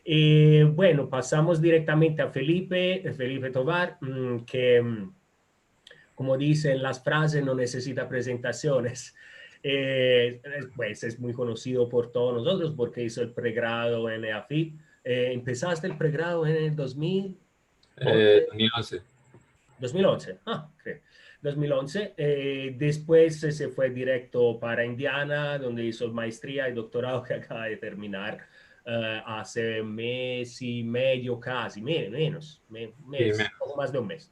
Bueno, pasamos directamente a Felipe Tovar, que como dicen las frases, no necesita presentaciones. Pues es muy conocido por todos nosotros porque hizo el pregrado en EAFIT. Empezaste el pregrado en el 2011. 2011. 2011, ok. 2011. Después se fue directo para Indiana, donde hizo maestría y doctorado que acaba de terminar hace mes y medio casi, menos, Sí, mes, poco más de un mes.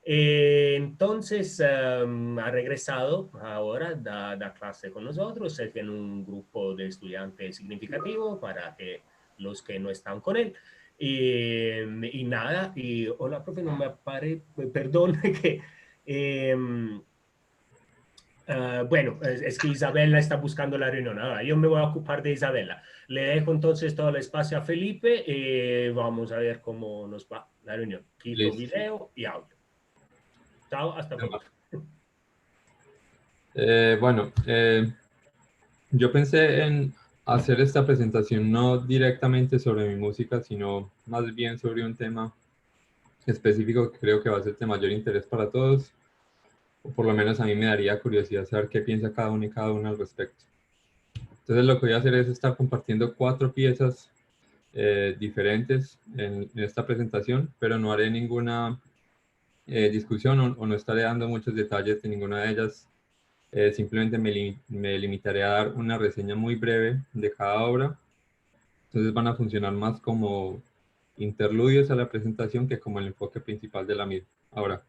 Entonces ha regresado ahora, da clase con nosotros, él tiene un grupo de estudiantes significativo para que los que no están con él. Y nada, y hola, profe, no me apare, perdón, que bueno, es que Isabela está buscando la reunión. Ahora, yo me voy a ocupar de Isabela. Le dejo entonces todo el espacio a Felipe. Vamos a ver cómo nos va la reunión. Quito listo. video y audio. Chao, hasta pronto. Bueno, yo pensé en hacer esta presentación no directamente sobre mi música, sino más bien sobre un tema específico que creo que va a ser de mayor interés para todos, o por lo menos a mí me daría curiosidad saber qué piensa cada uno y cada uno al respecto. Entonces lo que voy a hacer es estar compartiendo 4 piezas diferentes en esta presentación, pero no haré ninguna discusión o no estaré dando muchos detalles de ninguna de ellas. Simplemente me limitaré a dar una reseña muy breve de cada obra. Entonces van a funcionar más como interludios a la presentación que como el enfoque principal de la misma. Ahora,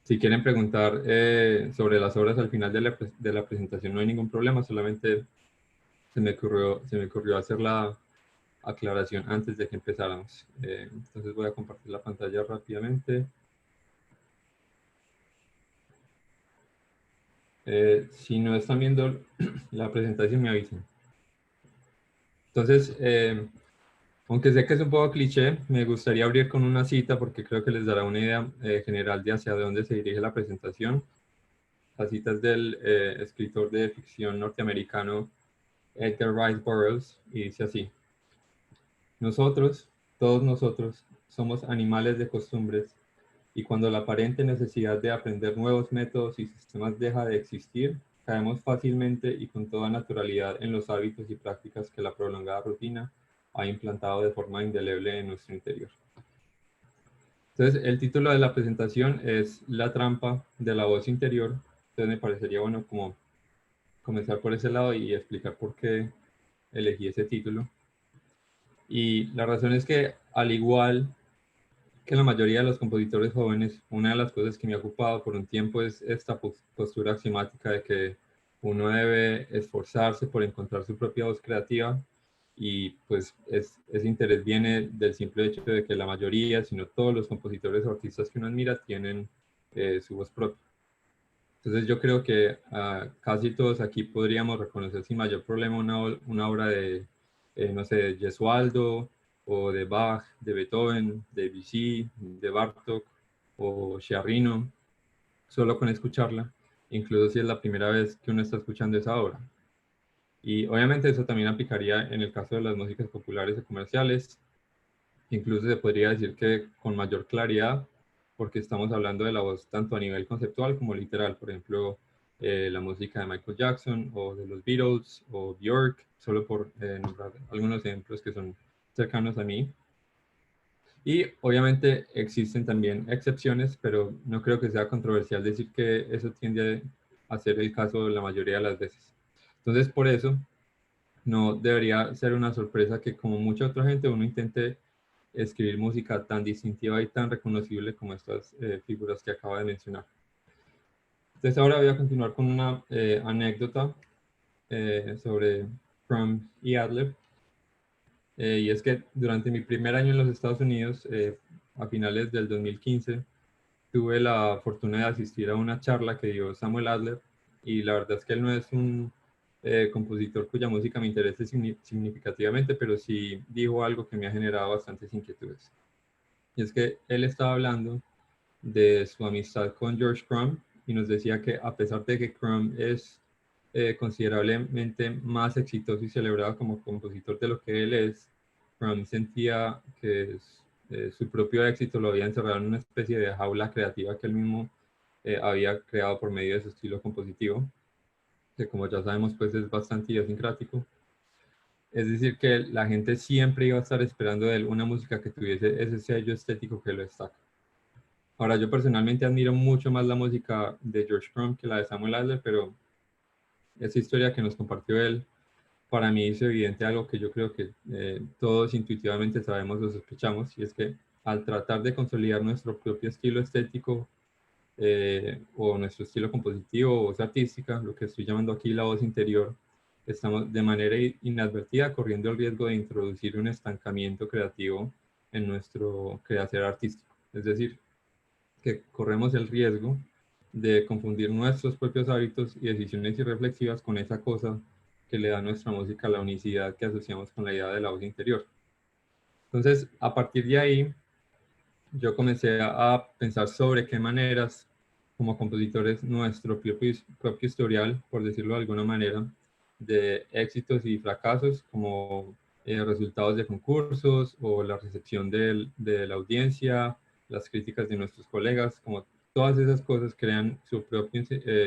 si quieren preguntar sobre las obras al final de la presentación, no hay ningún problema, solamente se me ocurrió hacer la aclaración antes de que empezáramos. Entonces voy a compartir la pantalla rápidamente. Si no están viendo la presentación, me avisan. Entonces, aunque sé que es un poco cliché, me gustaría abrir con una cita porque creo que les dará una idea general de hacia dónde se dirige la presentación. La cita es del escritor de ficción norteamericano Edgar Rice Burroughs y dice así: nosotros, todos nosotros, somos animales de costumbres y cuando la aparente necesidad de aprender nuevos métodos y sistemas deja de existir, caemos fácilmente y con toda naturalidad en los hábitos y prácticas que la prolongada rutina ha implantado de forma indeleble en nuestro interior. Entonces, el título de la presentación es La trampa de la voz interior. Entonces, me parecería bueno como comenzar por ese lado y explicar por qué elegí ese título. Y la razón es que, al igual que la mayoría de los compositores jóvenes, una de las cosas que me ha ocupado por un tiempo es esta postura axiomática de que uno debe esforzarse por encontrar su propia voz creativa y pues ese interés viene del simple hecho de que la mayoría, si no todos los compositores o artistas que uno admira tienen su voz propia. Entonces yo creo que casi todos aquí podríamos reconocer sin mayor problema una obra de, no sé, de Gesualdo, o de Bach, de Beethoven, de Debussy, de Bartók o Sciarrino, solo con escucharla, incluso si es la primera vez que uno está escuchando esa obra. Y obviamente eso también aplicaría en el caso de las músicas populares y comerciales. Incluso se podría decir que con mayor claridad, porque estamos hablando de la voz tanto a nivel conceptual como literal. Por ejemplo, la música de Michael Jackson o de los Beatles o Björk, solo por nombrar algunos ejemplos que son cercanos a mí. Y obviamente existen también excepciones, pero no creo que sea controversial decir que eso tiende a ser el caso la mayoría de las veces. Entonces, por eso, no debería ser una sorpresa que como mucha otra gente uno intente escribir música tan distintiva y tan reconocible como estas figuras que acabo de mencionar. Entonces ahora voy a continuar con una anécdota sobre Crumb y Adler. Y es que durante mi primer año en los Estados Unidos, a finales del 2015, tuve la fortuna de asistir a una charla que dio Samuel Adler, y la verdad es que él no es un compositor cuya música me interese significativamente, pero sí dijo algo que me ha generado bastantes inquietudes. Y es que él estaba hablando de su amistad con George Crumb y nos decía que a pesar de que Crumb es considerablemente más exitoso y celebrado como compositor de lo que él es, Crumb sentía que su propio éxito lo había encerrado en una especie de jaula creativa que él mismo había creado por medio de su estilo compositivo, que como ya sabemos pues es bastante idiosincrático. Es decir, que la gente siempre iba a estar esperando de él una música que tuviese ese sello estético que lo destaca. Ahora, yo personalmente admiro mucho más la música de George Crumb que la de Samuel Adler, pero esa historia que nos compartió él, para mí hizo evidente algo que yo creo que todos intuitivamente sabemos o sospechamos, y es que al tratar de consolidar nuestro propio estilo estético o nuestro estilo compositivo o voz artística, lo que estoy llamando aquí la voz interior, estamos de manera inadvertida corriendo el riesgo de introducir un estancamiento creativo en nuestro quehacer artístico. Es decir, que corremos el riesgo de confundir nuestros propios hábitos y decisiones irreflexivas con esa cosa que le da a nuestra música la unicidad que asociamos con la idea de la voz interior. Entonces, a partir de ahí, yo comencé a pensar sobre qué maneras, como compositores, nuestro propio historial, por decirlo de alguna manera, de éxitos y fracasos, como resultados de concursos o la recepción de la audiencia, las críticas de nuestros colegas, como todas esas cosas crean su propio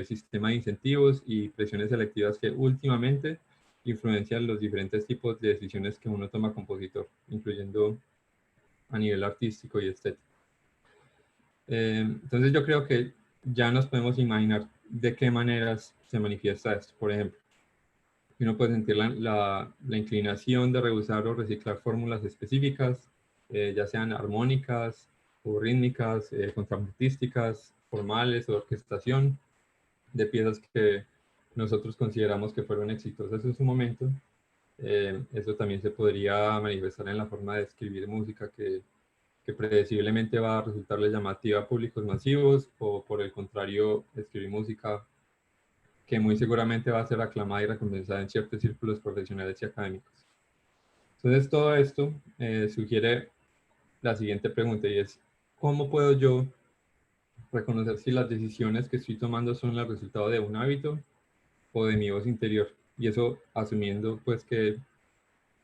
sistema de incentivos y presiones selectivas que últimamente influencian los diferentes tipos de decisiones que uno toma compositor, incluyendo a nivel artístico y estético. Entonces yo creo que ya nos podemos imaginar de qué maneras se manifiesta esto. Por ejemplo, uno puede sentir la inclinación de reusar o reciclar fórmulas específicas, ya sean armónicas o rítmicas, contrapuntísticas, formales o orquestación de piezas que nosotros consideramos que fueron exitosas en su momento. Eso también se podría manifestar en la forma de escribir música que predeciblemente va a resultarle llamativa a públicos masivos, o por el contrario, escribir música que muy seguramente va a ser aclamada y recompensada en ciertos círculos profesionales y académicos. Entonces, todo esto sugiere la siguiente pregunta, y es, ¿cómo puedo yo reconocer si las decisiones que estoy tomando son el resultado de un hábito o de mi voz interior? Y eso asumiendo pues que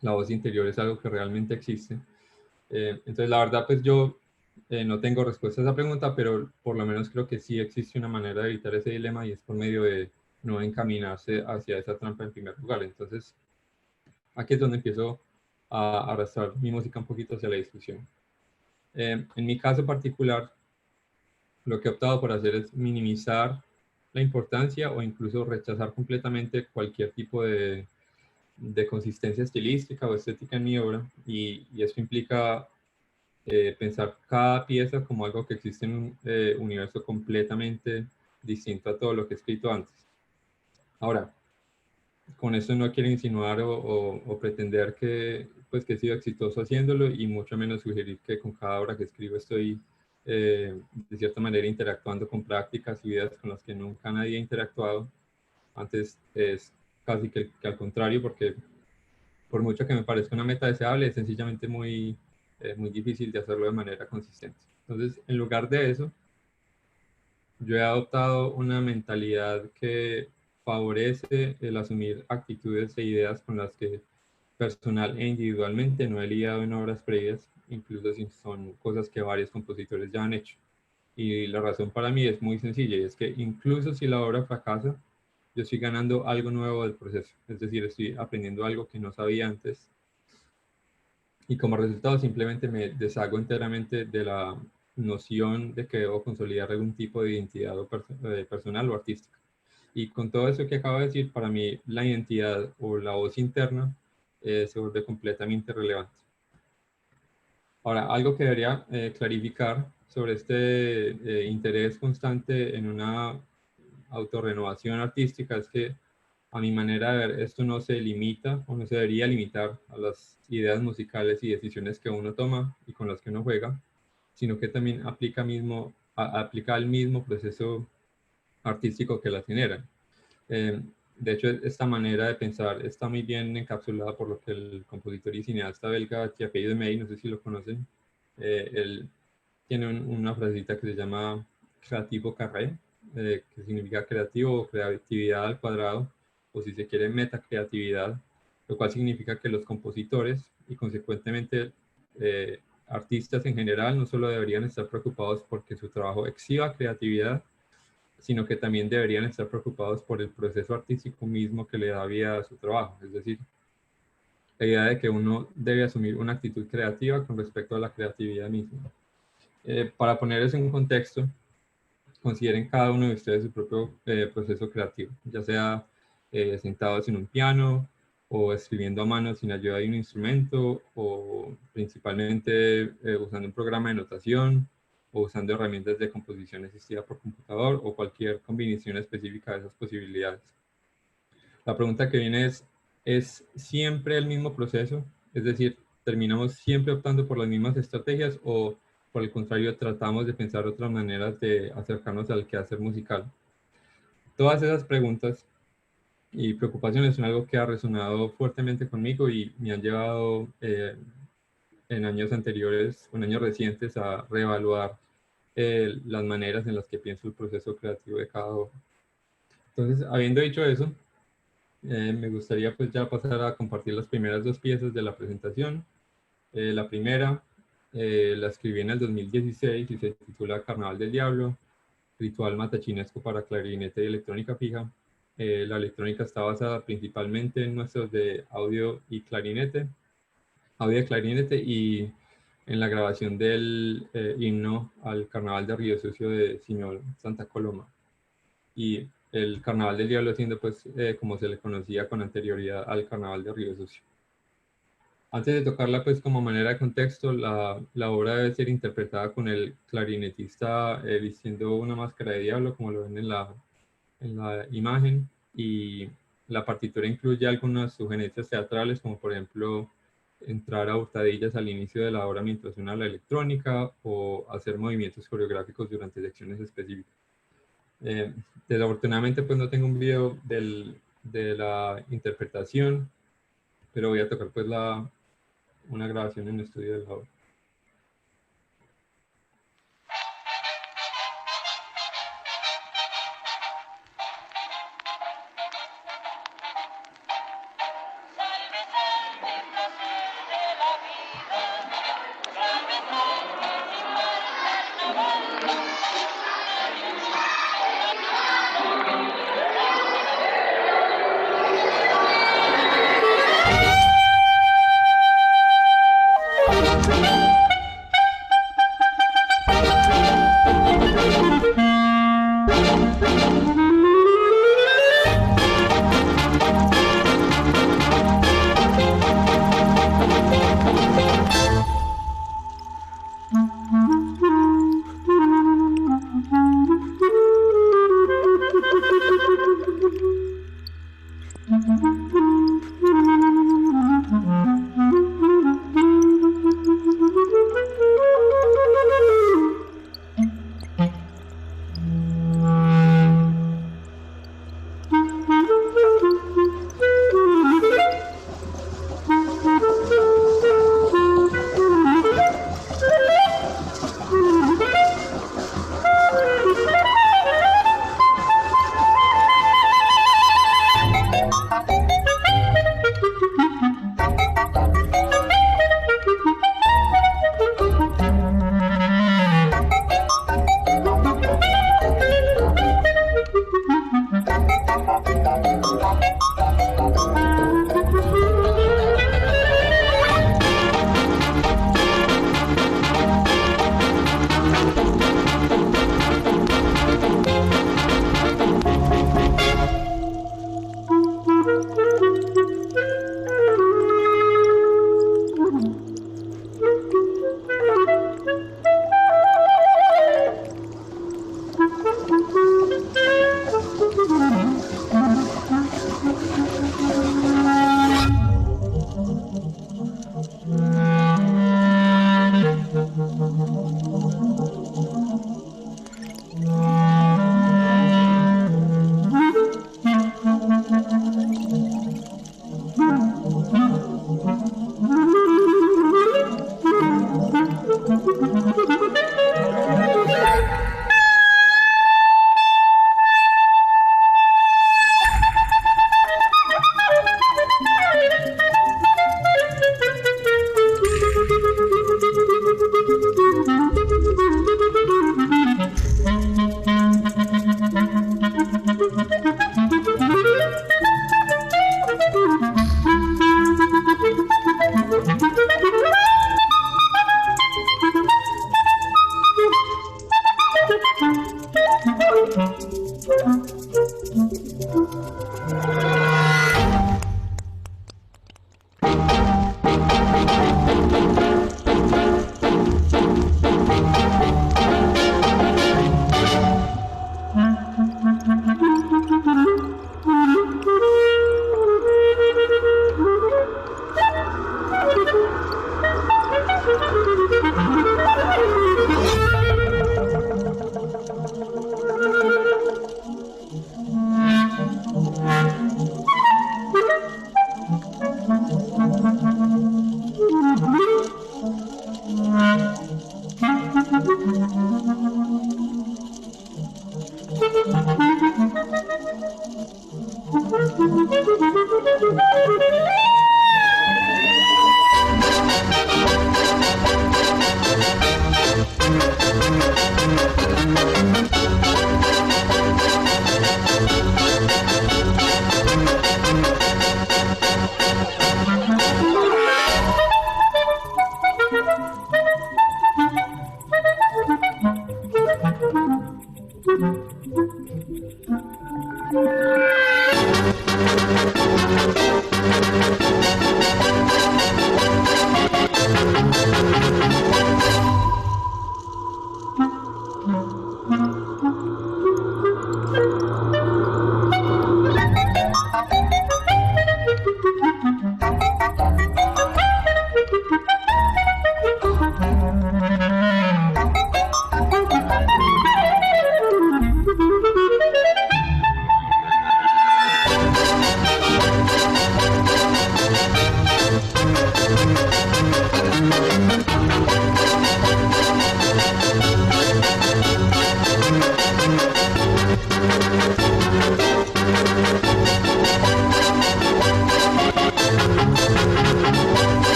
la voz interior es algo que realmente existe. Entonces, la verdad, pues yo no tengo respuesta a esa pregunta, pero por lo menos creo que sí existe una manera de evitar ese dilema, y es por medio de no encaminarse hacia esa trampa en primer lugar. Entonces, aquí es donde empiezo a arrastrar mi música un poquito hacia la discusión. En mi caso particular, lo que he optado por hacer es minimizar la importancia o incluso rechazar completamente cualquier tipo de consistencia estilística o estética en mi obra, y esto implica pensar cada pieza como algo que existe en un universo completamente distinto a todo lo que he escrito antes. Ahora, con esto no quiero insinuar o pretender que, pues, que he sido exitoso haciéndolo, y mucho menos sugerir que con cada obra que escribo estoy de cierta manera interactuando con prácticas y ideas con las que nunca nadie ha interactuado. Antes es casi que al contrario, porque por mucho que me parezca una meta deseable, es sencillamente muy difícil de hacerlo de manera consistente. Entonces, en lugar de eso, yo he adoptado una mentalidad que favorece el asumir actitudes e ideas con las que personal e individualmente no he lidiado en obras previas, incluso si son cosas que varios compositores ya han hecho. Y la razón para mí es muy sencilla, y es que incluso si la obra fracasa, yo estoy ganando algo nuevo del proceso. Es decir, estoy aprendiendo algo que no sabía antes, y como resultado simplemente me deshago enteramente de la noción de que debo consolidar algún tipo de identidad personal o artística. Y con todo eso que acabo de decir, para mí la identidad o la voz interna se vuelve completamente relevante. Ahora, algo que debería clarificar sobre este interés constante en una autorrenovación artística es que, a mi manera de ver, esto no se limita o no se debería limitar a las ideas musicales y decisiones que uno toma y con las que uno juega, sino que también aplica al mismo proceso artístico que las genera. De hecho, esta manera de pensar está muy bien encapsulada por lo que el compositor y cineasta belga Thierry Demey, no sé si lo conocen, él tiene una frasecita que se llama creativo carré, que significa creativo o creatividad al cuadrado, o si se quiere metacreatividad, lo cual significa que los compositores y consecuentemente artistas en general no solo deberían estar preocupados porque su trabajo exhiba creatividad, sino que también deberían estar preocupados por el proceso artístico mismo que le da vida a su trabajo. Es decir, la idea de que uno debe asumir una actitud creativa con respecto a la creatividad misma. Para poner eso en contexto, consideren cada uno de ustedes su propio proceso creativo, ya sea sentados en un piano o escribiendo a mano sin ayuda de un instrumento, o principalmente usando un programa de notación, o usando herramientas de composición asistida por computador, o cualquier combinación específica de esas posibilidades. La pregunta que viene ¿es siempre el mismo proceso? Es decir, ¿terminamos siempre optando por las mismas estrategias o por el contrario tratamos de pensar otras maneras de acercarnos al quehacer musical? Todas esas preguntas y preocupaciones son algo que ha resonado fuertemente conmigo y me han llevado en años anteriores, en años recientes, a reevaluar las maneras en las que pienso el proceso creativo de cada obra. Entonces, habiendo dicho eso, me gustaría pues ya pasar a compartir las primeras dos piezas de la presentación. La primera la escribí en el 2016 y se titula Carnaval del Diablo, ritual matachinesco para clarinete y electrónica fija. La electrónica está basada principalmente en muestras de audio y clarinete, y en la grabación del himno al Carnaval de Río Sucio de Señor Santa Coloma. Y el Carnaval del Diablo siendo pues como se le conocía con anterioridad al Carnaval de Río Sucio. Antes de tocarla pues como manera de contexto, la obra debe ser interpretada con el clarinetista vistiendo una máscara de diablo, como lo ven en la imagen, y la partitura incluye algunas sugerencias teatrales, como por ejemplo entrar a hurtadillas al inicio de la obra mientras suena la electrónica, o hacer movimientos coreográficos durante secciones específicas. Desafortunadamente pues no tengo un video de la interpretación, pero voy a tocar pues una grabación en el estudio de la obra.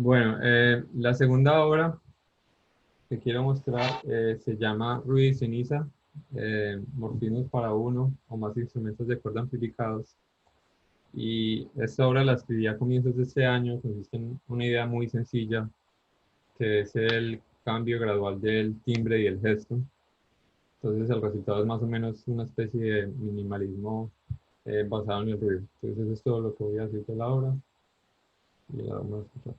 Bueno, la segunda obra que quiero mostrar se llama Ruido y Ceniza, morfinos para uno o más instrumentos de cuerda amplificados. Y esta obra la escribí a comienzos de este año, consiste en una idea muy sencilla, que es el cambio gradual del timbre y el gesto. Entonces el resultado es más o menos una especie de minimalismo basado en el ruido. Entonces eso es todo lo que voy a decir de la obra. Y la vamos a escuchar.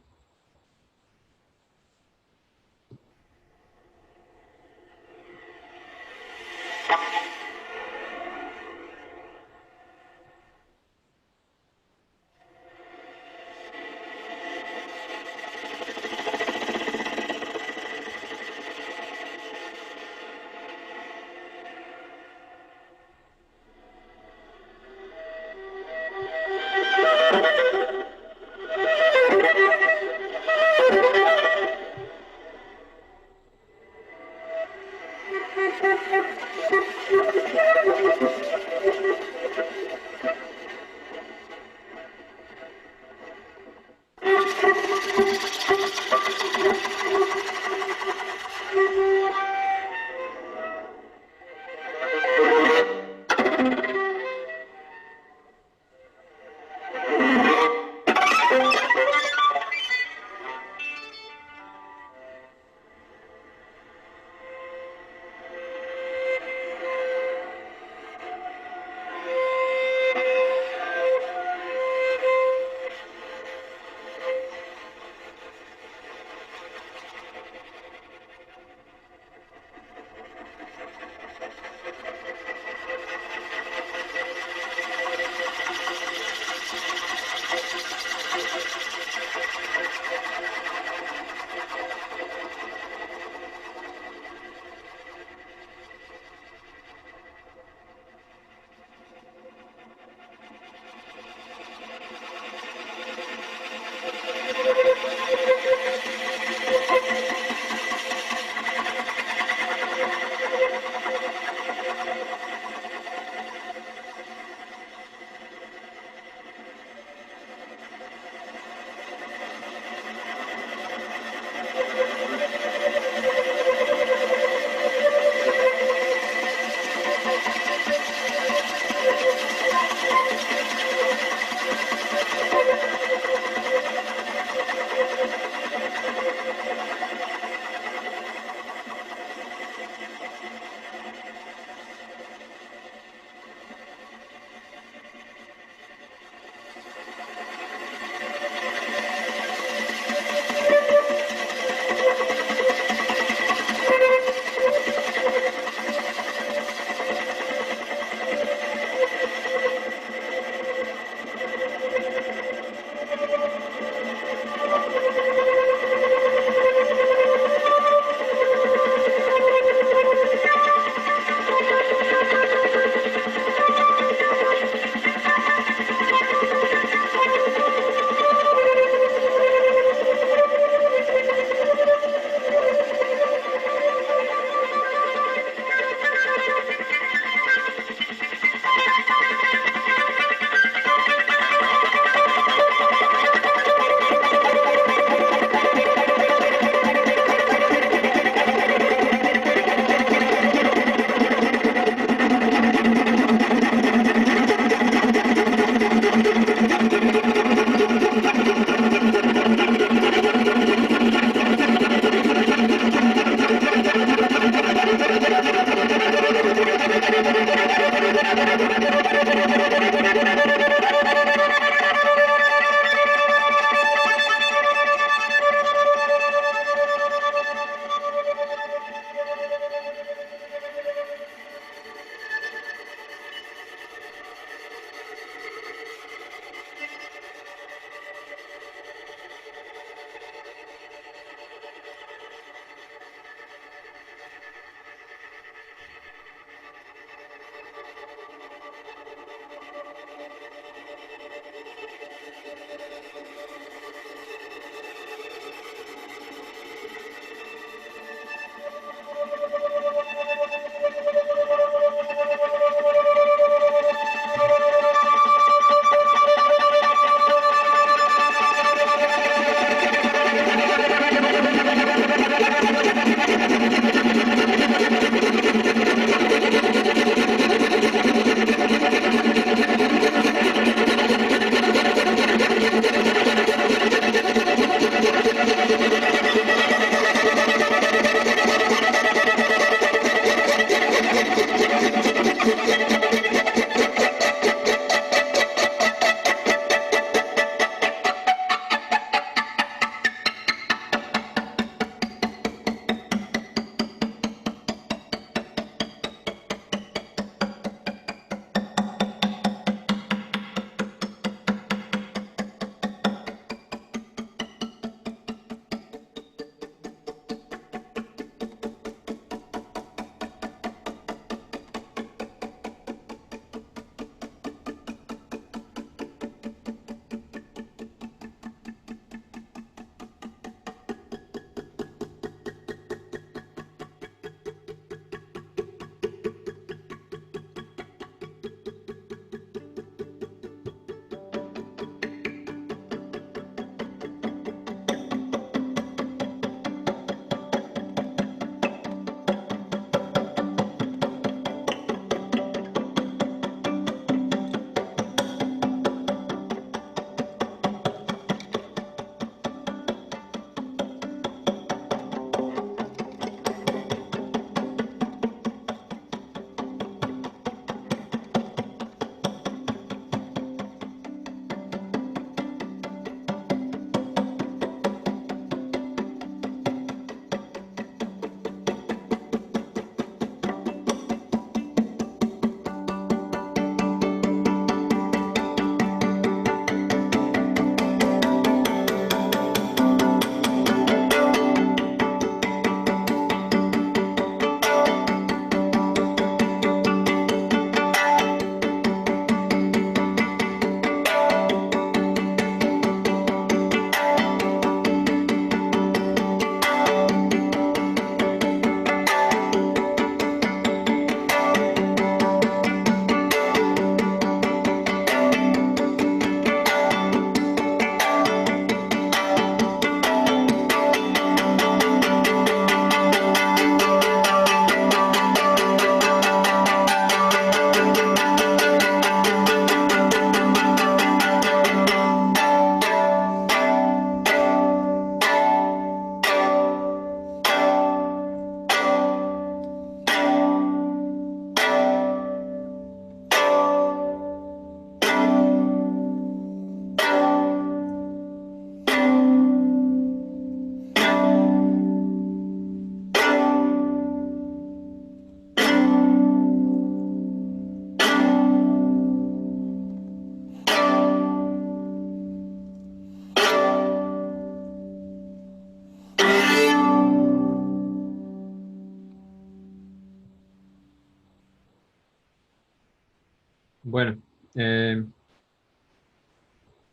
Bueno,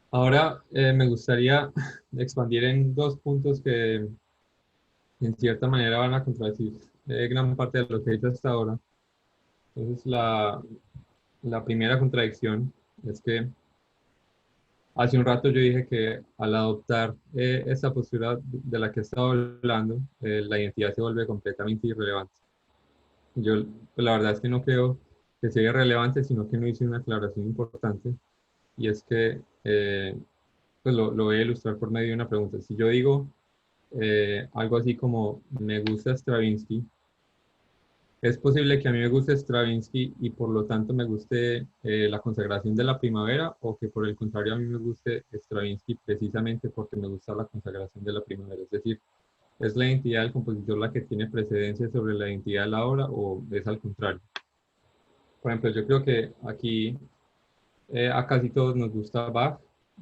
ahora me gustaría expandir en dos puntos que en cierta manera van a contradecir gran parte de lo que he dicho hasta ahora. Entonces, la primera contradicción es que hace un rato yo dije que al adoptar esa postura de la que he estado hablando, la identidad se vuelve completamente irrelevante. Yo la verdad es que no creo que sea irrelevante, sino que no hice una aclaración importante, y es que pues lo voy a ilustrar por medio de una pregunta. Si yo digo algo así como me gusta Stravinsky. Es posible que a mí me guste Stravinsky y por lo tanto me guste la consagración de la primavera, o que por el contrario a mí me guste Stravinsky precisamente porque me gusta la consagración de la primavera. Es decir, ¿es la identidad del compositor la que tiene precedencia sobre la identidad de la obra o es al contrario? Por ejemplo, yo creo que aquí a casi todos nos gusta Bach,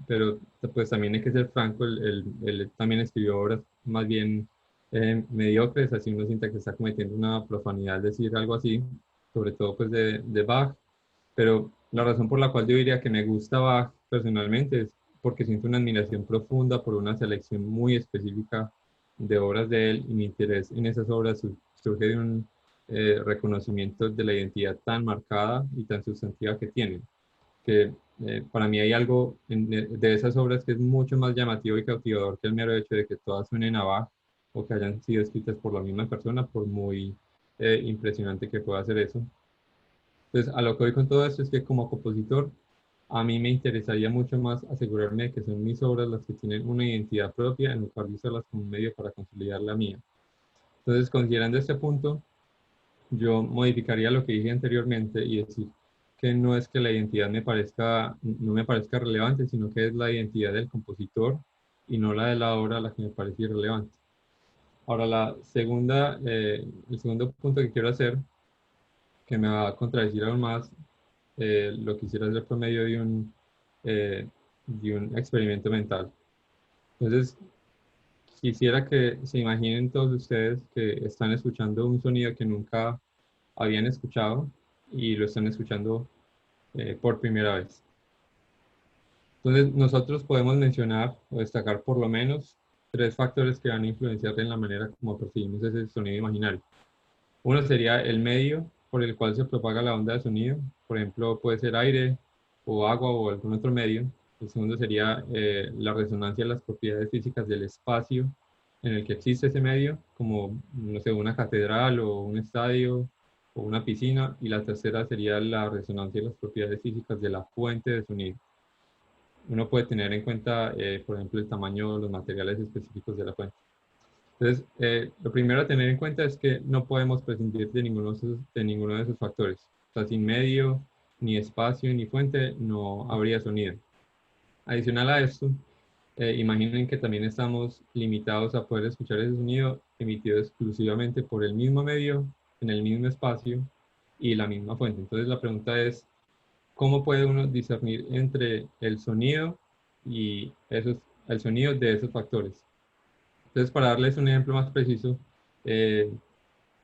pero pues también hay que ser franco, él también escribió obras más bien mediocres, así uno siente que está cometiendo una profanidad al decir algo así, sobre todo pues de Bach, pero la razón por la cual yo diría que me gusta Bach personalmente es porque siento una admiración profunda por una selección muy específica de obras de él, y mi interés en esas obras surge de un reconocimiento de la identidad tan marcada y tan sustantiva que tienen, que para mí hay algo de esas obras que es mucho más llamativo y cautivador que el mero hecho de que todas suenen a Bach o que hayan sido escritas por la misma persona, por muy impresionante que pueda ser eso. Entonces, a lo que voy con todo esto es que como compositor, a mí me interesaría mucho más asegurarme de que son mis obras las que tienen una identidad propia en lugar de usarlas como un medio para consolidar la mía. Entonces, considerando este punto, yo modificaría lo que dije anteriormente y decir que no es que la identidad no me parezca relevante, sino que es la identidad del compositor y no la de la obra la que me parece irrelevante. Ahora, el segundo punto que quiero hacer, que me va a contradecir aún más, lo quisiera hacer por medio de un experimento mental. Entonces, quisiera que se imaginen todos ustedes que están escuchando un sonido que nunca habían escuchado y lo están escuchando por primera vez. Entonces, nosotros podemos mencionar o destacar por lo menos tres factores que van a influenciar en la manera como percibimos ese sonido imaginario. Uno sería el medio por el cual se propaga la onda de sonido. Por ejemplo, puede ser aire o agua o algún otro medio. El segundo sería la resonancia de las propiedades físicas del espacio en el que existe ese medio, como, no sé, una catedral o un estadio o una piscina. Y la tercera sería la resonancia de las propiedades físicas de la fuente de sonido. Uno puede tener en cuenta, por ejemplo, el tamaño, los materiales específicos de la fuente. Entonces, lo primero a tener en cuenta es que no podemos prescindir de ninguno de esos factores. O sea, sin medio, ni espacio, ni fuente, no habría sonido. Adicional a esto, imaginen que también estamos limitados a poder escuchar ese sonido emitido exclusivamente por el mismo medio, en el mismo espacio y la misma fuente. Entonces, la pregunta es, ¿cómo puede uno discernir entre el sonido y el sonido de esos factores? Entonces, para darles un ejemplo más preciso, eh,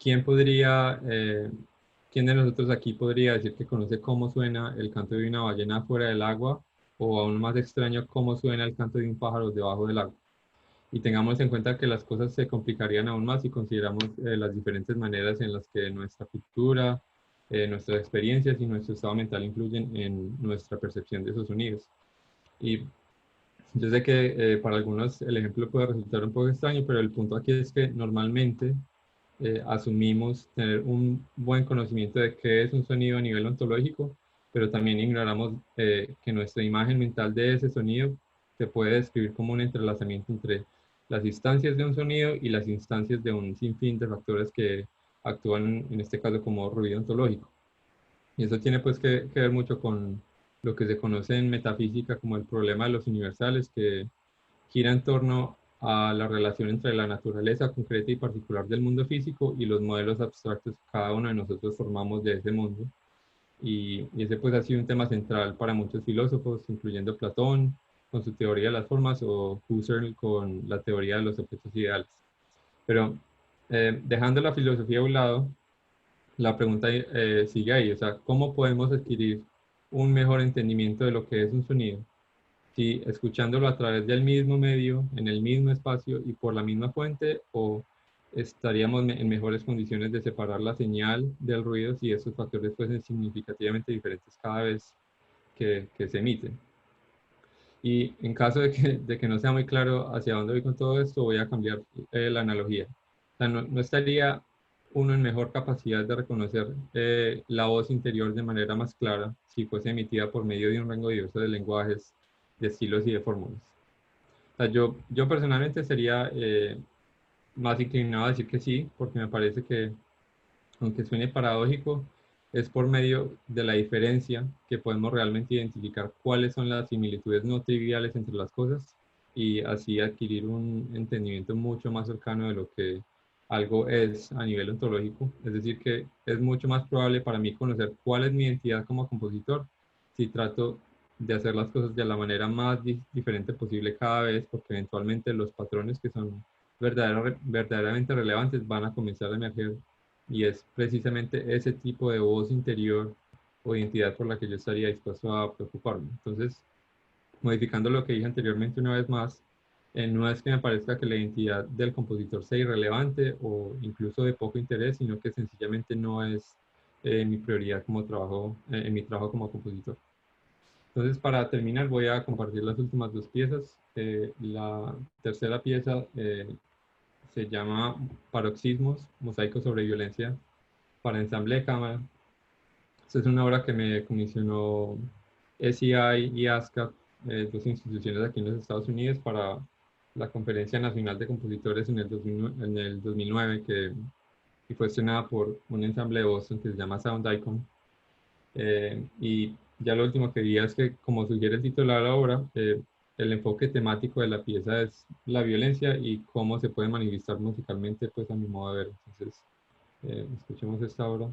¿quién quién de nosotros aquí podría decir que conoce cómo suena el canto de una ballena fuera del agua, o aún más extraño, cómo suena el canto de un pájaro debajo del agua? Y tengamos en cuenta que las cosas se complicarían aún más si consideramos las diferentes maneras en las que nuestra cultura, nuestras experiencias y nuestro estado mental influyen en nuestra percepción de esos sonidos. Y yo sé que para algunos el ejemplo puede resultar un poco extraño, pero el punto aquí es que normalmente asumimos tener un buen conocimiento de qué es un sonido a nivel ontológico, pero también ignoramos que nuestra imagen mental de ese sonido se puede describir como un entrelazamiento entre las instancias de un sonido y las instancias de un sinfín de factores que actúan en este caso como ruido ontológico. Y eso tiene pues que ver mucho con lo que se conoce en metafísica como el problema de los universales, que gira en torno a la relación entre la naturaleza concreta y particular del mundo físico y los modelos abstractos que cada uno de nosotros formamos de ese mundo. Y ese pues ha sido un tema central para muchos filósofos, incluyendo Platón con su teoría de las formas, o Husserl con la teoría de los objetos ideales. Pero dejando la filosofía a un lado, la pregunta sigue ahí, o sea, ¿cómo podemos adquirir un mejor entendimiento de lo que es un sonido? Si escuchándolo a través del mismo medio, en el mismo espacio y por la misma fuente, o estaríamos en mejores condiciones de separar la señal del ruido si esos factores fuesen significativamente diferentes cada vez que se emiten. Y en caso de que no sea muy claro hacia dónde voy con todo esto, voy a cambiar la analogía. O sea, no estaría uno en mejor capacidad de reconocer la voz interior de manera más clara si fuese emitida por medio de un rango diverso de lenguajes, de estilos y de fórmulas. sea, yo personalmente sería más inclinado a decir que sí, porque me parece que, aunque suene paradójico, es por medio de la diferencia que podemos realmente identificar cuáles son las similitudes no triviales entre las cosas y así adquirir un entendimiento mucho más cercano de lo que algo es a nivel ontológico. Es decir, que es mucho más probable para mí conocer cuál es mi identidad como compositor si trato de hacer las cosas de la manera más diferente posible cada vez, porque eventualmente los patrones que son verdaderamente relevantes van a comenzar a emerger, y es precisamente ese tipo de voz interior o identidad por la que yo estaría dispuesto a preocuparme. Entonces, modificando lo que dije anteriormente una vez más, no es que me parezca que la identidad del compositor sea irrelevante o incluso de poco interés, sino que sencillamente no es mi prioridad como trabajo, en mi trabajo como compositor. Entonces, para terminar, voy a compartir las últimas dos piezas. La tercera pieza se llama Paroxismos, Mosaico sobre Violencia para ensamble de cámara. Esta es una obra que me comisionó SEI y ASCAP, dos instituciones aquí en los Estados Unidos, para la Conferencia Nacional de Compositores en el 2009, y fue estrenada por un ensamble de Boston que se llama Sound Icon. Y ya lo último que diría es que, como sugiere el título de la obra, el enfoque temático de la pieza es la violencia y cómo se puede manifestar musicalmente, pues a mi modo de ver. Entonces, escuchemos esta obra.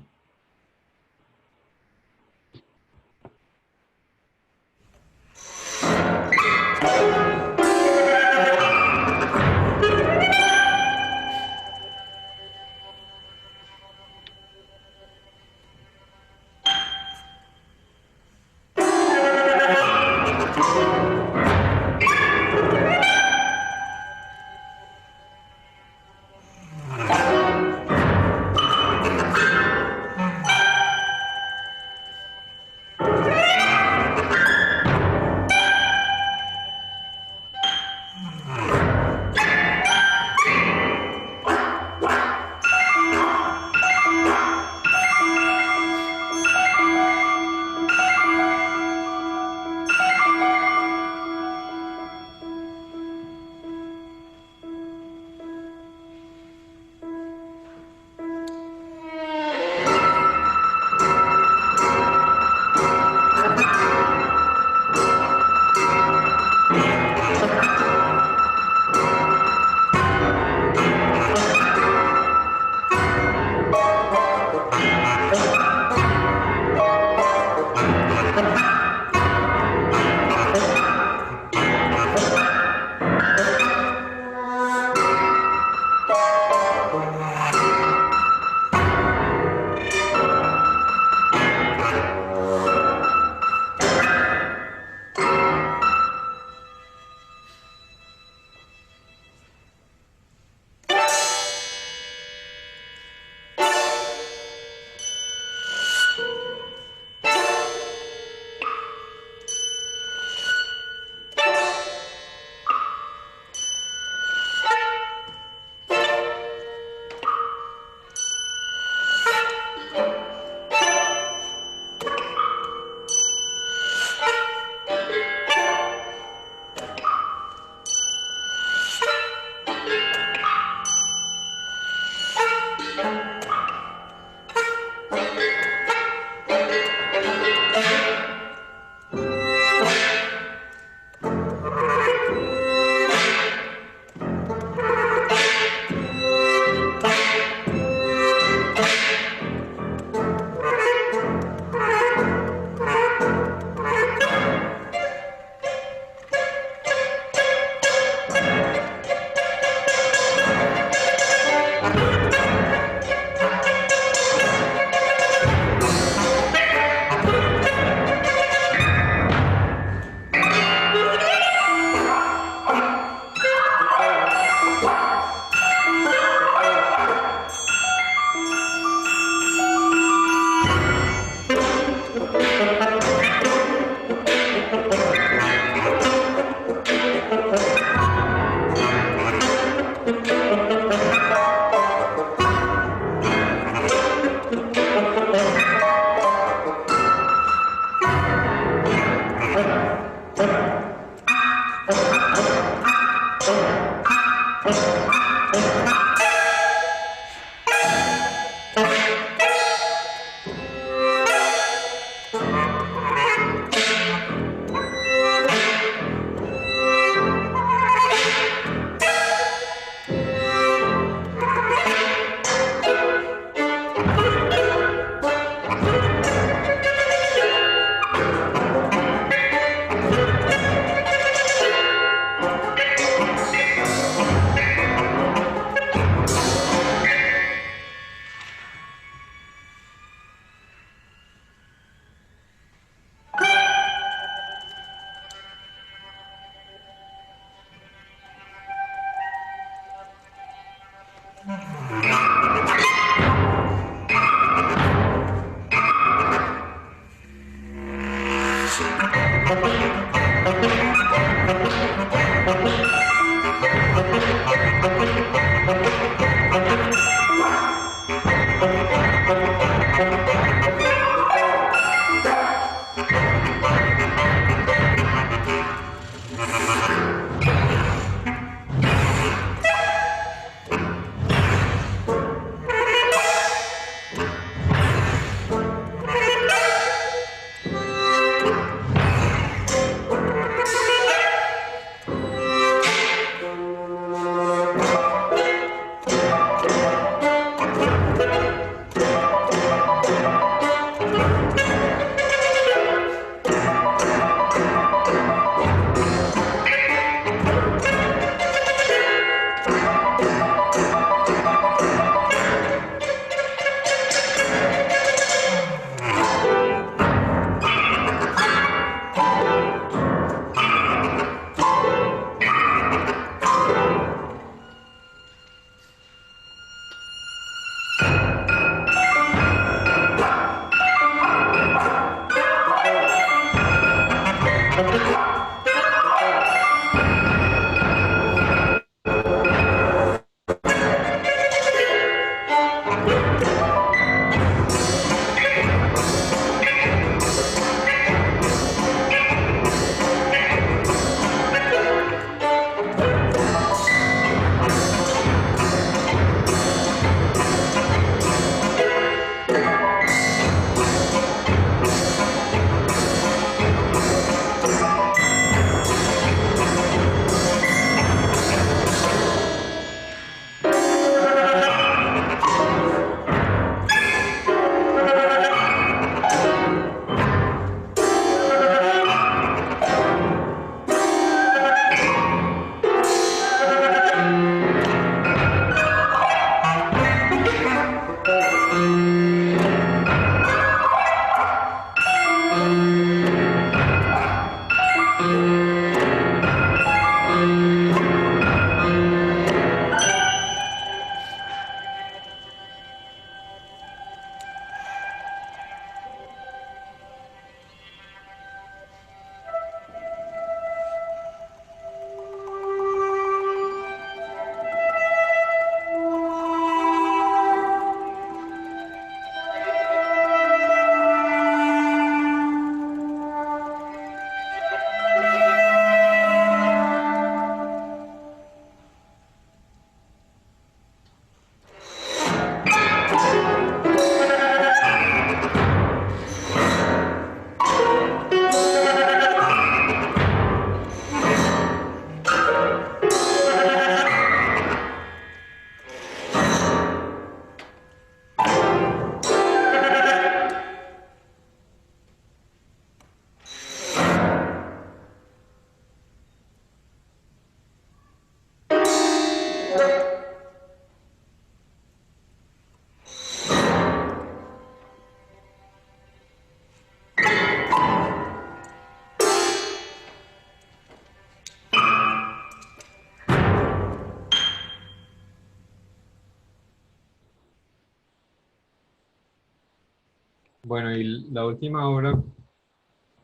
Bueno, y la última obra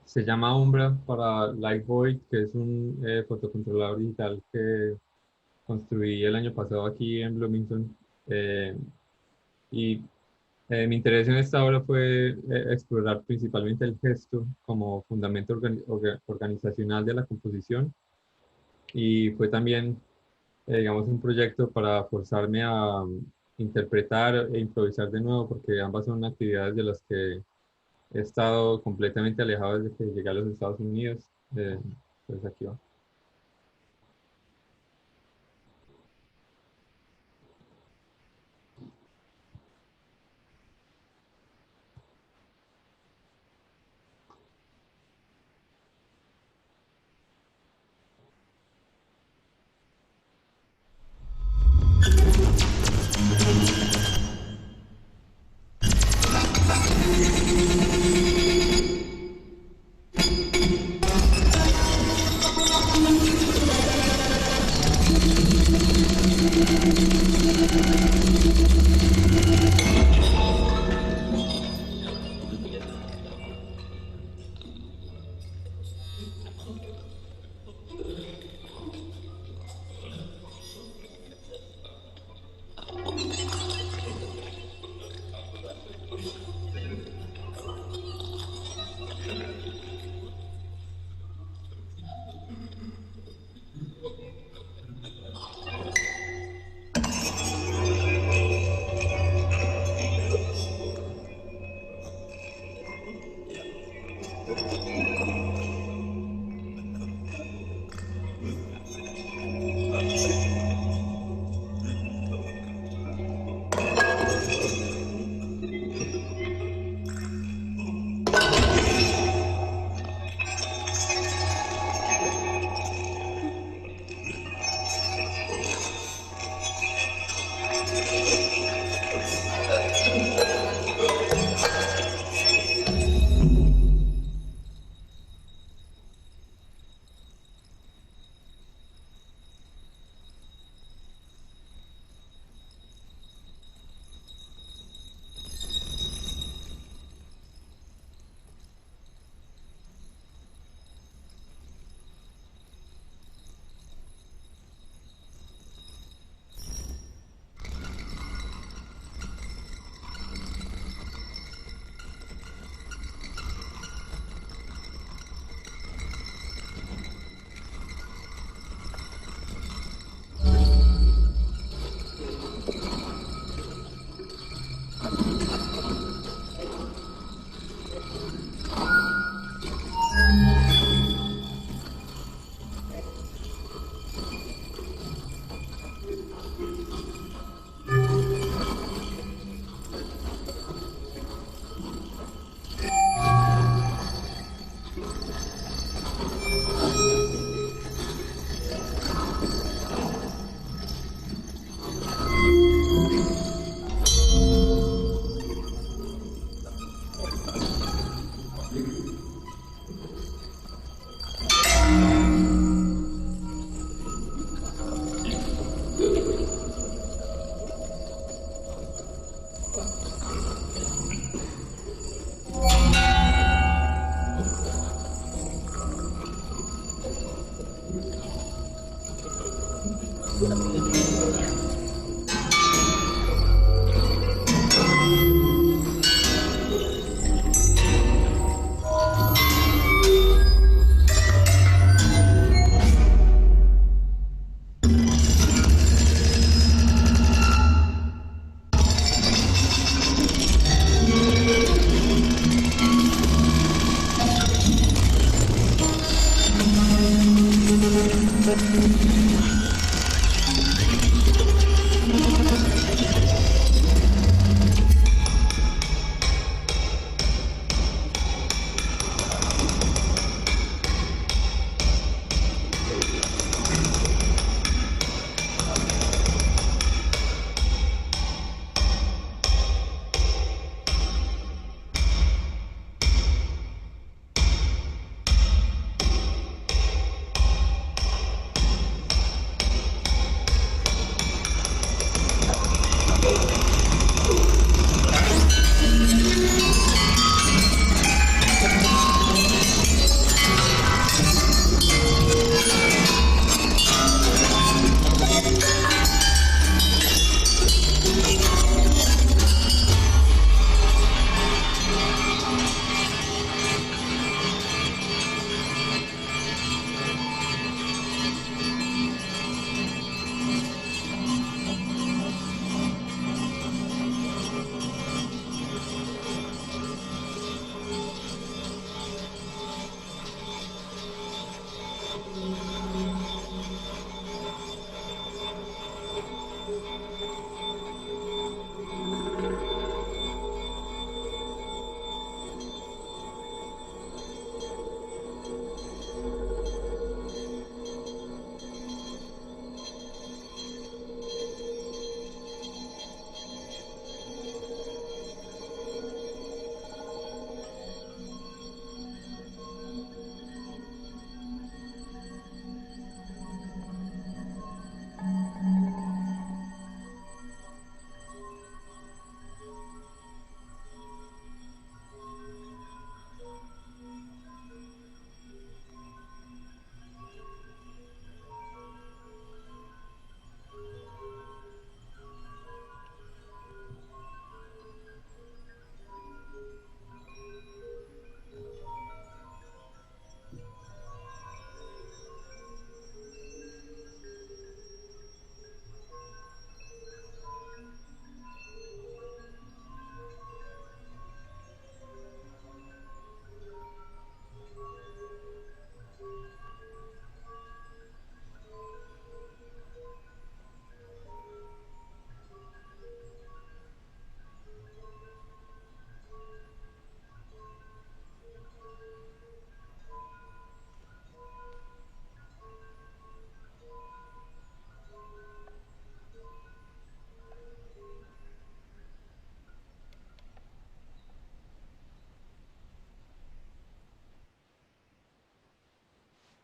se llama Umbra para Light Void, que es un fotocontrolador digital que construí el año pasado aquí en Bloomington. Eh, y Mi interés en esta obra fue explorar principalmente el gesto como fundamento organizacional de la composición, y fue también, digamos, un proyecto para forzarme a interpretar e improvisar de nuevo, porque ambas son actividades de las que he estado completamente alejado desde que llegué a los Estados Unidos. Pues aquí va.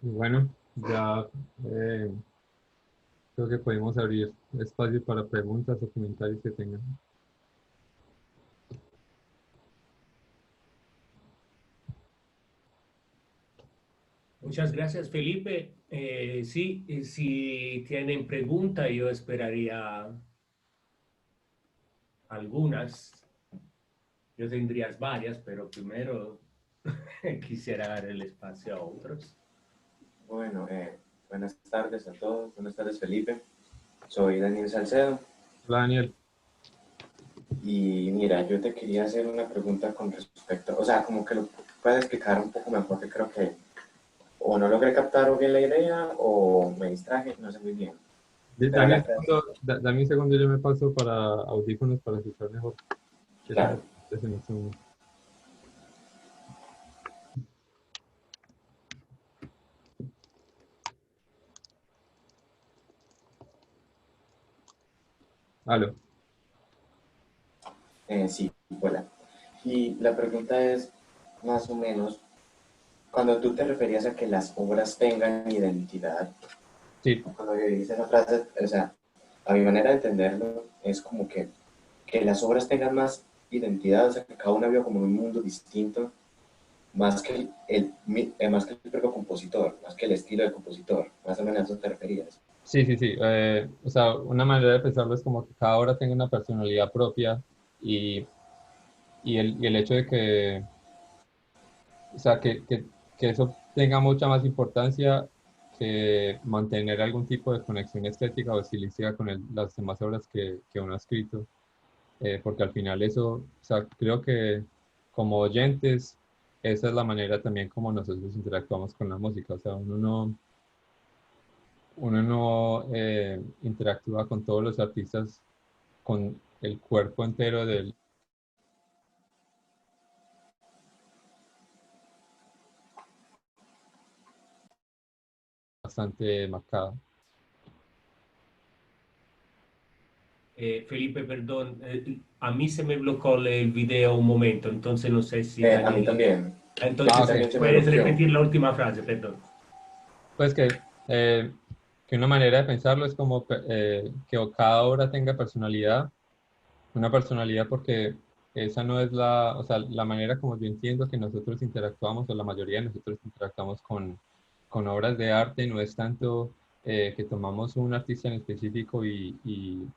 Y bueno, ya creo que podemos abrir espacio para preguntas o comentarios que tengan. Muchas gracias, Felipe. Sí, si tienen preguntas, yo esperaría algunas. Yo tendría varias, pero primero quisiera dar el espacio a otros. Bueno, buenas tardes a todos. Buenas tardes, Felipe. Soy Daniel Salcedo. Hola, Daniel. Y mira, yo te quería hacer una pregunta con respecto, o sea, como que lo puedes explicar un poco mejor, que creo que o no logré captar bien la idea o me distraje, no sé muy bien. Pero Dame la un frase, segundo, dame un segundo, yo me paso para audífonos para escuchar mejor. ¿Qué tal? claro, En este momento. Aló. sí, hola. Y la pregunta es, más o menos, cuando tú te referías a que las obras tengan identidad, Sí, cuando yo hice esa frase, o sea, a mi manera de entenderlo, es como que las obras tengan más identidad, o sea, que cada una viva como en un mundo distinto, más que más que el propio compositor, más que el estilo del compositor, más o menos a eso te referías. sí, sí, sí. O sea, una manera de pensarlo es como que cada obra tenga una personalidad propia y, y el hecho de que, o sea, que eso tenga mucha más importancia que mantener algún tipo de conexión estética o estilística con las demás obras que uno ha escrito. Porque al final eso, o sea, creo que como oyentes, esa es la manera también como nosotros interactuamos con la música. O sea, uno no interactúa con todos los artistas con el cuerpo entero del bastante marcado. Felipe, perdón, a mí se me bloqueó el video un momento, entonces no sé si A mí Daniel... también, a Ah, mí Entonces, ok. también se me ¿puedes bloqueó. repetir la última frase, perdón? Pues que una manera de pensarlo es como que cada obra tenga personalidad, una personalidad porque esa no es o sea, la manera como yo entiendo que nosotros interactuamos, o la mayoría de nosotros interactuamos con obras de arte, no es tanto que tomamos un artista en específico y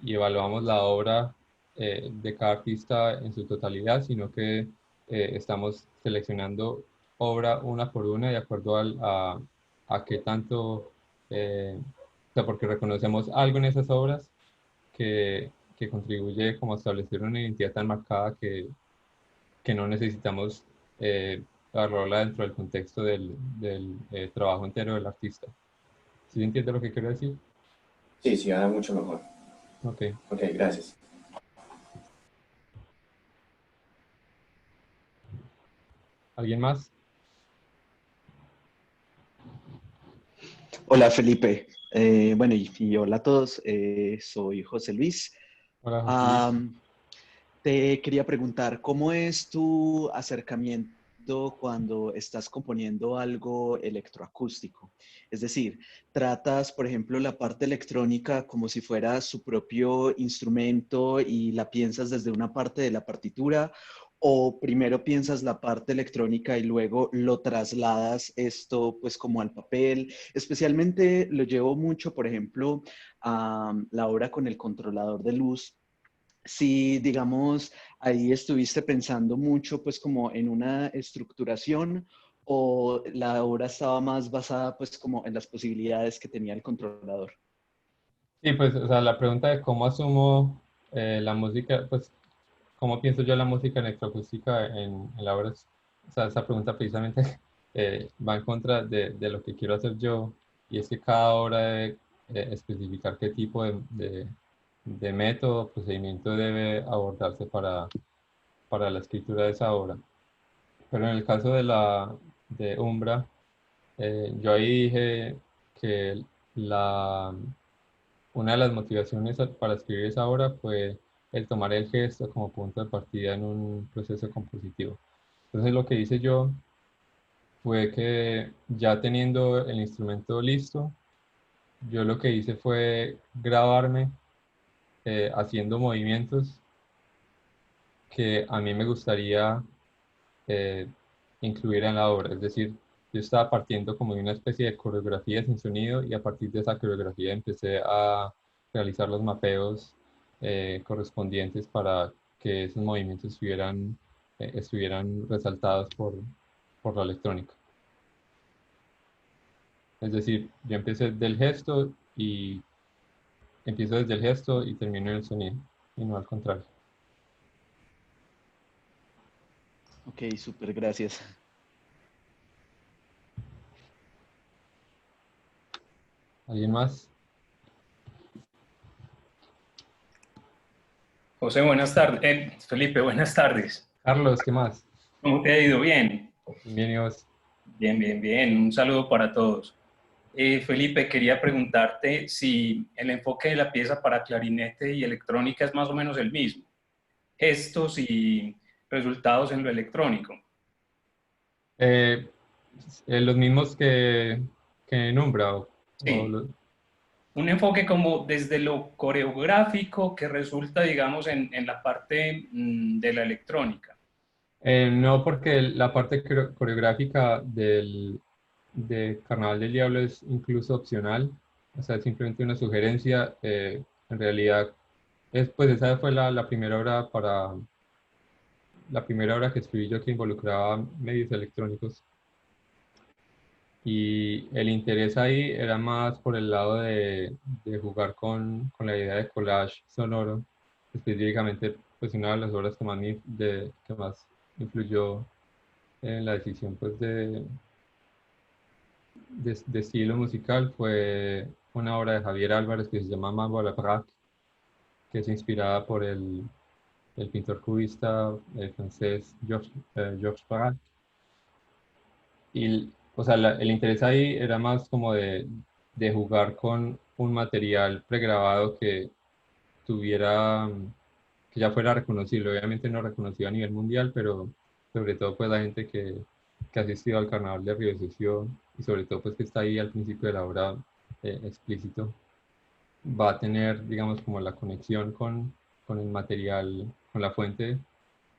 evaluamos la obra de cada artista en su totalidad, sino que estamos seleccionando obra una por una de acuerdo a qué tanto, o sea, porque reconocemos algo en esas obras que contribuye como a establecer una identidad tan marcada que no necesitamos agarrarla dentro del contexto del trabajo entero del artista. ¿Sí entiende lo que quiero decir? Sí, sí, ahora mucho mejor. Ok. Ok, gracias. ¿Alguien más? Hola Felipe. Bueno, y hola a todos. Soy José Luis. Hola, José Luis. Am, Te quería preguntar, ¿cómo es tu acercamiento cuando estás componiendo algo electroacústico? Es decir, ¿tratas, por ejemplo, la parte electrónica como si fuera su propio instrumento y la piensas desde una parte de la partitura? ¿O primero piensas la parte electrónica y luego lo trasladas esto pues como al papel? Especialmente lo llevo mucho, por ejemplo, a la obra con el controlador de luz. Si, digamos, ahí estuviste pensando mucho, pues, como en una estructuración o la obra estaba más basada, pues, como en las posibilidades que tenía el controlador. Sí, pues, o sea, la pregunta de cómo asumo la música, pues, cómo pienso yo la música electroacústica en la obra, o sea, esa pregunta precisamente va en contra de lo que quiero hacer yo, y es que cada obra debe especificar qué tipo de método, procedimiento debe abordarse para la escritura de esa obra. Pero en el caso de Umbra, yo ahí dije que la, una de las motivaciones para escribir esa obra fue el tomar el gesto como punto de partida en un proceso compositivo. Entonces lo que hice yo fue que ya teniendo el instrumento listo, yo lo que hice fue grabarme haciendo movimientos que a mí me gustaría eh, incluir en la obra. Es decir, yo estaba partiendo como de una especie de coreografía sin sonido y a partir de esa coreografía empecé a realizar los mapeos correspondientes para que esos movimientos estuvieran resaltados por la electrónica. Es decir, yo empecé del gesto y empiezo desde el gesto y termino en el sonido, y no al contrario. Ok, súper, gracias. ¿Alguien más? José, buenas tardes. Felipe, buenas tardes. Carlos, ¿qué más? ¿Cómo te ha ido? Bien. Bienvenidos. Bien, bien, bien. Un saludo para todos. Felipe, quería preguntarte si el enfoque de la pieza para clarinete y electrónica es más o menos el mismo. Gestos y resultados en lo electrónico. Eh, los mismos que en Umbra. Sí. Un enfoque como desde lo coreográfico que resulta, digamos, en la parte de la electrónica. No, porque la parte coreográfica de Carnaval del Diablo es incluso opcional, o sea, es simplemente una sugerencia. En realidad, pues esa fue la primera obra que escribí yo que involucraba medios electrónicos. Y el interés ahí era más por el lado de jugar con la idea de collage sonoro. Específicamente, pues una de las obras que más influyó en la decisión pues, de estilo musical fue una obra de Javier Álvarez que se llama Mambo a la Braque, que es inspirada por el pintor cubista francés Georges Braque. Y, o sea, el interés ahí era más como de jugar con un material pregrabado que tuviera, que ya fuera reconocible. Obviamente no reconocido a nivel mundial, pero sobre todo pues la gente que ha asistido al Carnaval de Río de Sesión y sobre todo pues que está ahí al principio de la obra explícito, va a tener, digamos, como la conexión con el material, con la fuente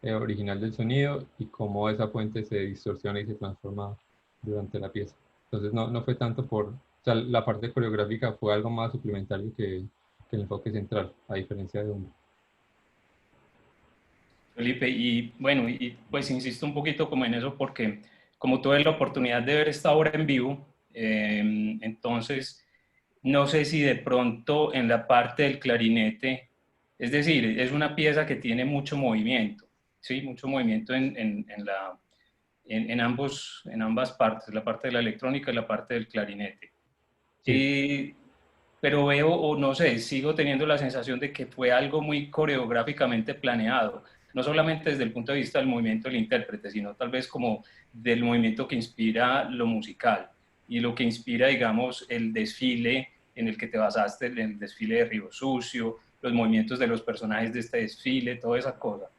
original del sonido y cómo esa fuente se distorsiona y se transforma durante la pieza. Entonces no fue tanto o sea, la parte coreográfica fue algo más suplementario que el enfoque central, a diferencia de uno. Felipe, y bueno, y pues insisto un poquito como en eso porque como tuve la oportunidad de ver esta obra en vivo, entonces no sé si de pronto en la parte del clarinete, es decir, es una pieza que tiene mucho movimiento, ¿sí? Mucho movimiento en ambas partes, la parte de la electrónica y la parte del clarinete. Sí. Pero veo, o no sé, sigo teniendo la sensación de que fue algo muy coreográficamente planeado, no solamente desde el punto de vista del movimiento del intérprete, sino tal vez como del movimiento que inspira lo musical y lo que inspira, digamos, el desfile en el que te basaste, el desfile de Río Sucio, los movimientos de los personajes de este desfile, toda esa cosa.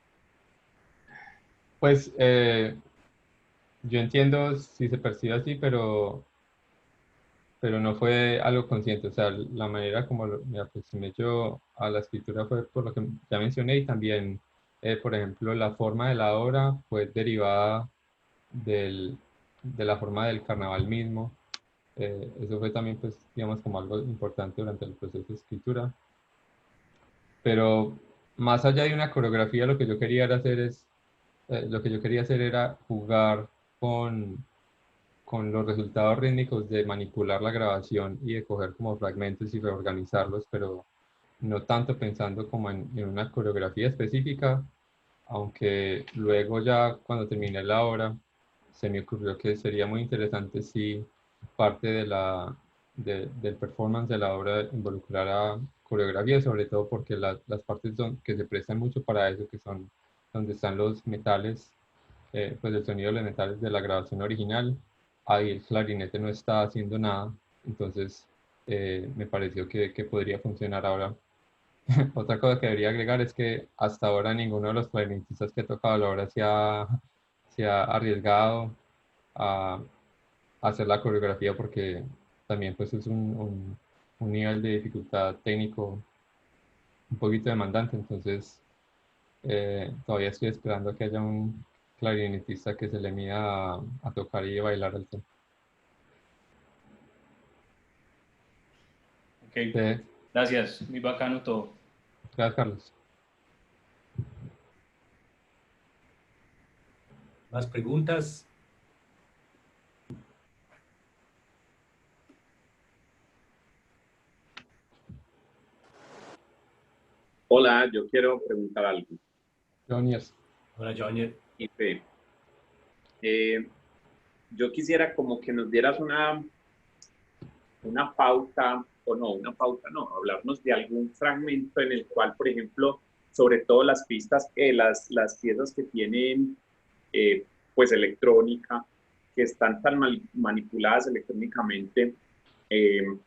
Pues yo entiendo si se percibe así, pero no fue algo consciente. O sea, la manera como me aproximé yo a la escritura fue por lo que ya mencioné y también, por ejemplo, la forma de la obra fue derivada de la forma del carnaval mismo. Eso fue también, pues, digamos, como algo importante durante el proceso de escritura. Pero más allá de una coreografía, lo que yo quería hacer era jugar con los resultados rítmicos de manipular la grabación y de coger como fragmentos y reorganizarlos, pero no tanto pensando como en una coreografía específica, aunque luego ya cuando terminé la obra se me ocurrió que sería muy interesante si parte del performance de la obra involucrara coreografía, sobre todo porque las partes que se prestan mucho para eso, que son donde están los metales, pues el sonido de los metales de la grabación original, ahí el clarinete no está haciendo nada, entonces me pareció que podría funcionar ahora. Otra cosa que debería agregar es que hasta ahora ninguno de los clarinetistas que ha tocado la obra se ha arriesgado a hacer la coreografía porque también pues es un nivel de dificultad técnico un poquito demandante, entonces todavía estoy esperando a que haya un clarinetista que se le mida a tocar y bailar el tema. Ok, gracias, muy bacano todo. Gracias, Carlos. ¿Más preguntas? Hola, yo quiero preguntar algo. Gracias. Hola, Johnny. Ife, yo quisiera como que nos dieras una pauta, o no, una pauta no, hablarnos de algún fragmento en el cual, por ejemplo, sobre todo las pistas, las piezas que tienen pues electrónica, que están tan manipuladas electrónicamente, ¿en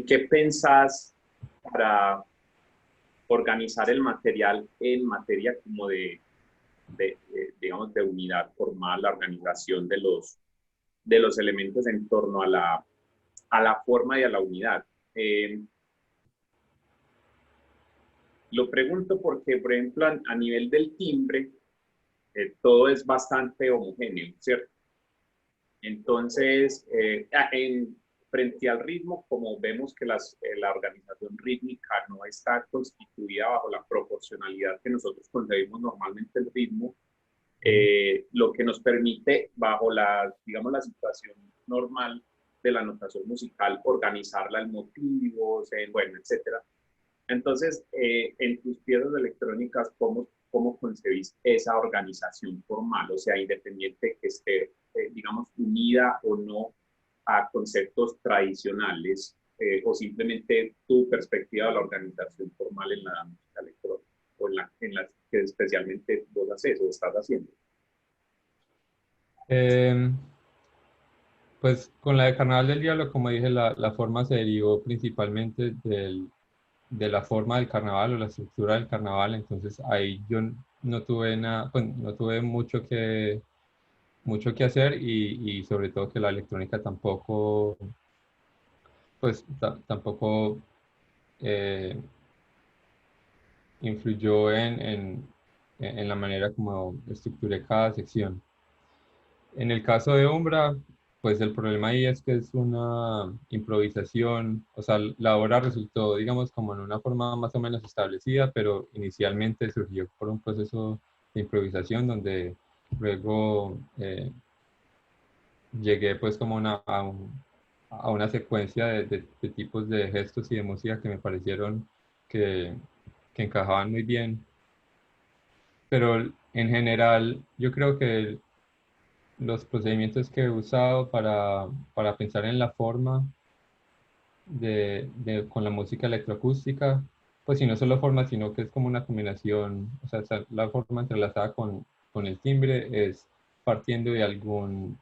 qué pensás para organizar el material en materia como digamos, de unidad formal, la organización de los elementos en torno a la forma y a la unidad? Lo pregunto porque, por ejemplo, a nivel del timbre, todo es bastante homogéneo, ¿cierto? Entonces, frente al ritmo, como vemos que la organización rítmica no está constituida bajo la proporcionalidad que nosotros concebimos normalmente el ritmo, lo que nos permite, bajo digamos, la situación normal de la notación musical, organizarla en motivos, bueno, etcétera. Entonces, en tus piezas electrónicas, ¿cómo concebís esa organización formal? O sea, independiente que esté, digamos, unida o no a conceptos tradicionales, o simplemente tu perspectiva de la organización formal en la música electrónica, o en la que especialmente vos haces o estás haciendo. Pues con la de Carnaval del Diablo, como dije, la forma se derivó principalmente de la forma del carnaval o la estructura del carnaval, entonces ahí yo no tuve nada, pues, no tuve mucho que hacer y sobre todo que la electrónica tampoco, pues tampoco eh, influyó en la manera como estructuré cada sección. En el caso de Umbra, pues el problema ahí es que es una improvisación, o sea, la obra resultó, digamos, como en una forma más o menos establecida, pero inicialmente surgió por un proceso de improvisación donde luego llegué pues como a una secuencia de tipos de gestos y de música que me parecieron que, que encajaban muy bien, pero en general yo creo que los procedimientos que he usado para pensar en la forma con la música electroacústica, pues si no solo forma, sino que es como una combinación, o sea, la forma entrelazada con el timbre es partiendo de algún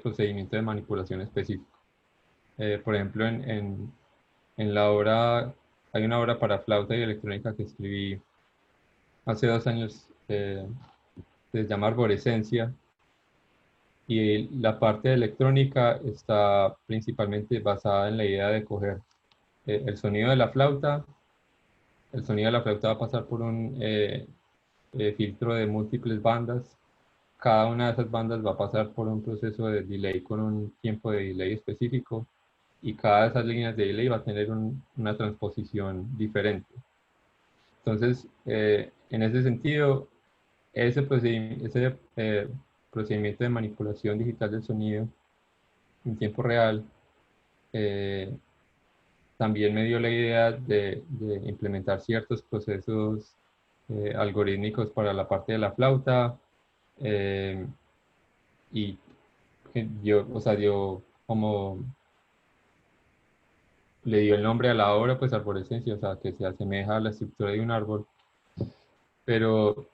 procedimiento de manipulación específico. Por ejemplo, en la obra, hay una obra para flauta y electrónica que escribí hace 2 años, se llama Arborescencia, y la parte electrónica está principalmente basada en la idea de coger el sonido de la flauta. El sonido de la flauta va a pasar por un filtro de múltiples bandas. Cada una de esas bandas va a pasar por un proceso de delay con un tiempo de delay específico y cada de esas líneas de delay va a tener una transposición diferente. Entonces, en ese sentido, ese procedimiento de manipulación digital del sonido en tiempo real eh, también me dio la idea de implementar ciertos procesos algorítmicos para la parte de la flauta eh, y o sea, como le dio el nombre a la obra, pues arborescencia, o sea, que se asemeja a la estructura de un árbol, pero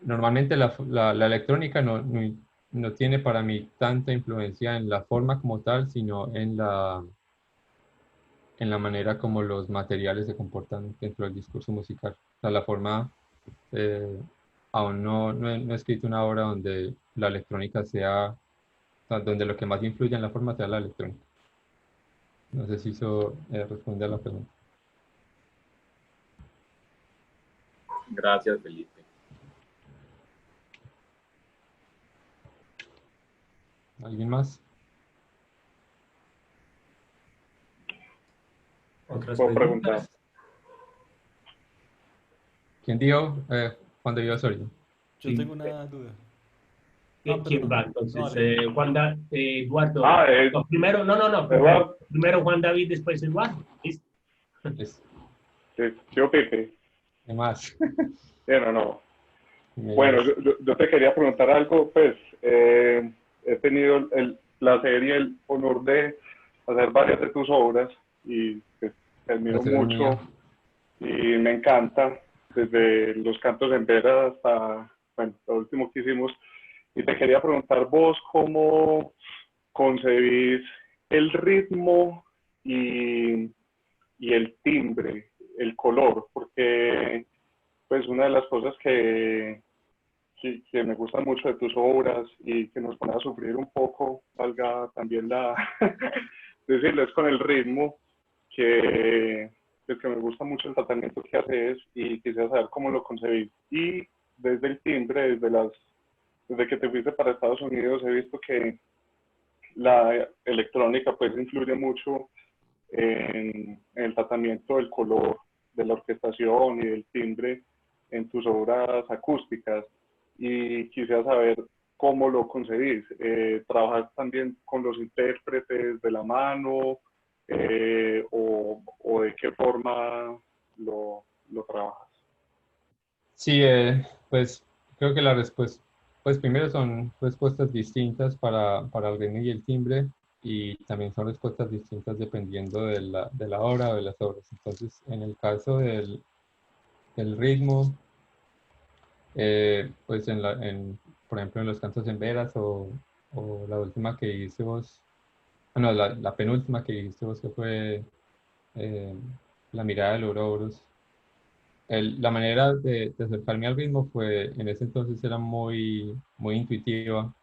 normalmente la electrónica no tiene para mí tanta influencia en la forma como tal, sino en la manera como los materiales se comportan dentro del discurso musical. O sea, la forma, eh, aún no he escrito una obra donde la electrónica sea o sea, donde lo que más influye en la forma sea la electrónica. No sé si eso responde a la pregunta. Gracias, Felipe. ¿Alguien más? ¿Otras ¿Puedo preguntas? preguntar? ¿Quién dijo? Cuando yo soy. Yo Sí. tengo una duda. ¿Quién va? No, Entonces, dale. Eduardo. Ah, No, primero, no, Eduardo. primero Juan David, después Eduardo. ¿Listo? Listo. Sí, yo, Pipe. ¿Qué más? Bueno, no. Me Bueno, digas. yo te quería preguntar algo, pues he tenido el placer y el honor de hacer varias de tus obras y pues, te admiro Placer es mío. mucho y me encanta, desde Los Cantos en Vera hasta, bueno, lo último que hicimos. Y te quería preguntar vos cómo concebís el ritmo y, y el timbre, el color, porque pues una de las cosas que me gusta mucho de tus obras y que nos pone a sufrir un poco, valga también la decirles con el ritmo, que, pues, que me gusta mucho el tratamiento que haces y quisiera saber cómo lo concebís. Y desde el timbre, desde que te fuiste para Estados Unidos, he visto que la electrónica pues influye mucho en el tratamiento del color, de la orquestación y del timbre en tus obras acústicas. Y quisiera saber cómo lo concebís. ¿Trabajas también con los intérpretes de la mano o de qué forma lo trabajas? Sí, pues creo que la respuesta, pues primero son respuestas distintas para el ritmo y el timbre, y también son respuestas distintas dependiendo de la obra o de las obras. Entonces, en el caso del ritmo, pues por ejemplo, en los cantos en veras o la última que hice vos, bueno, la penúltima que hiciste vos, que fue eh, La mirada del Ouroboros. La manera de acercarme al ritmo fue, en ese entonces era muy intuitiva,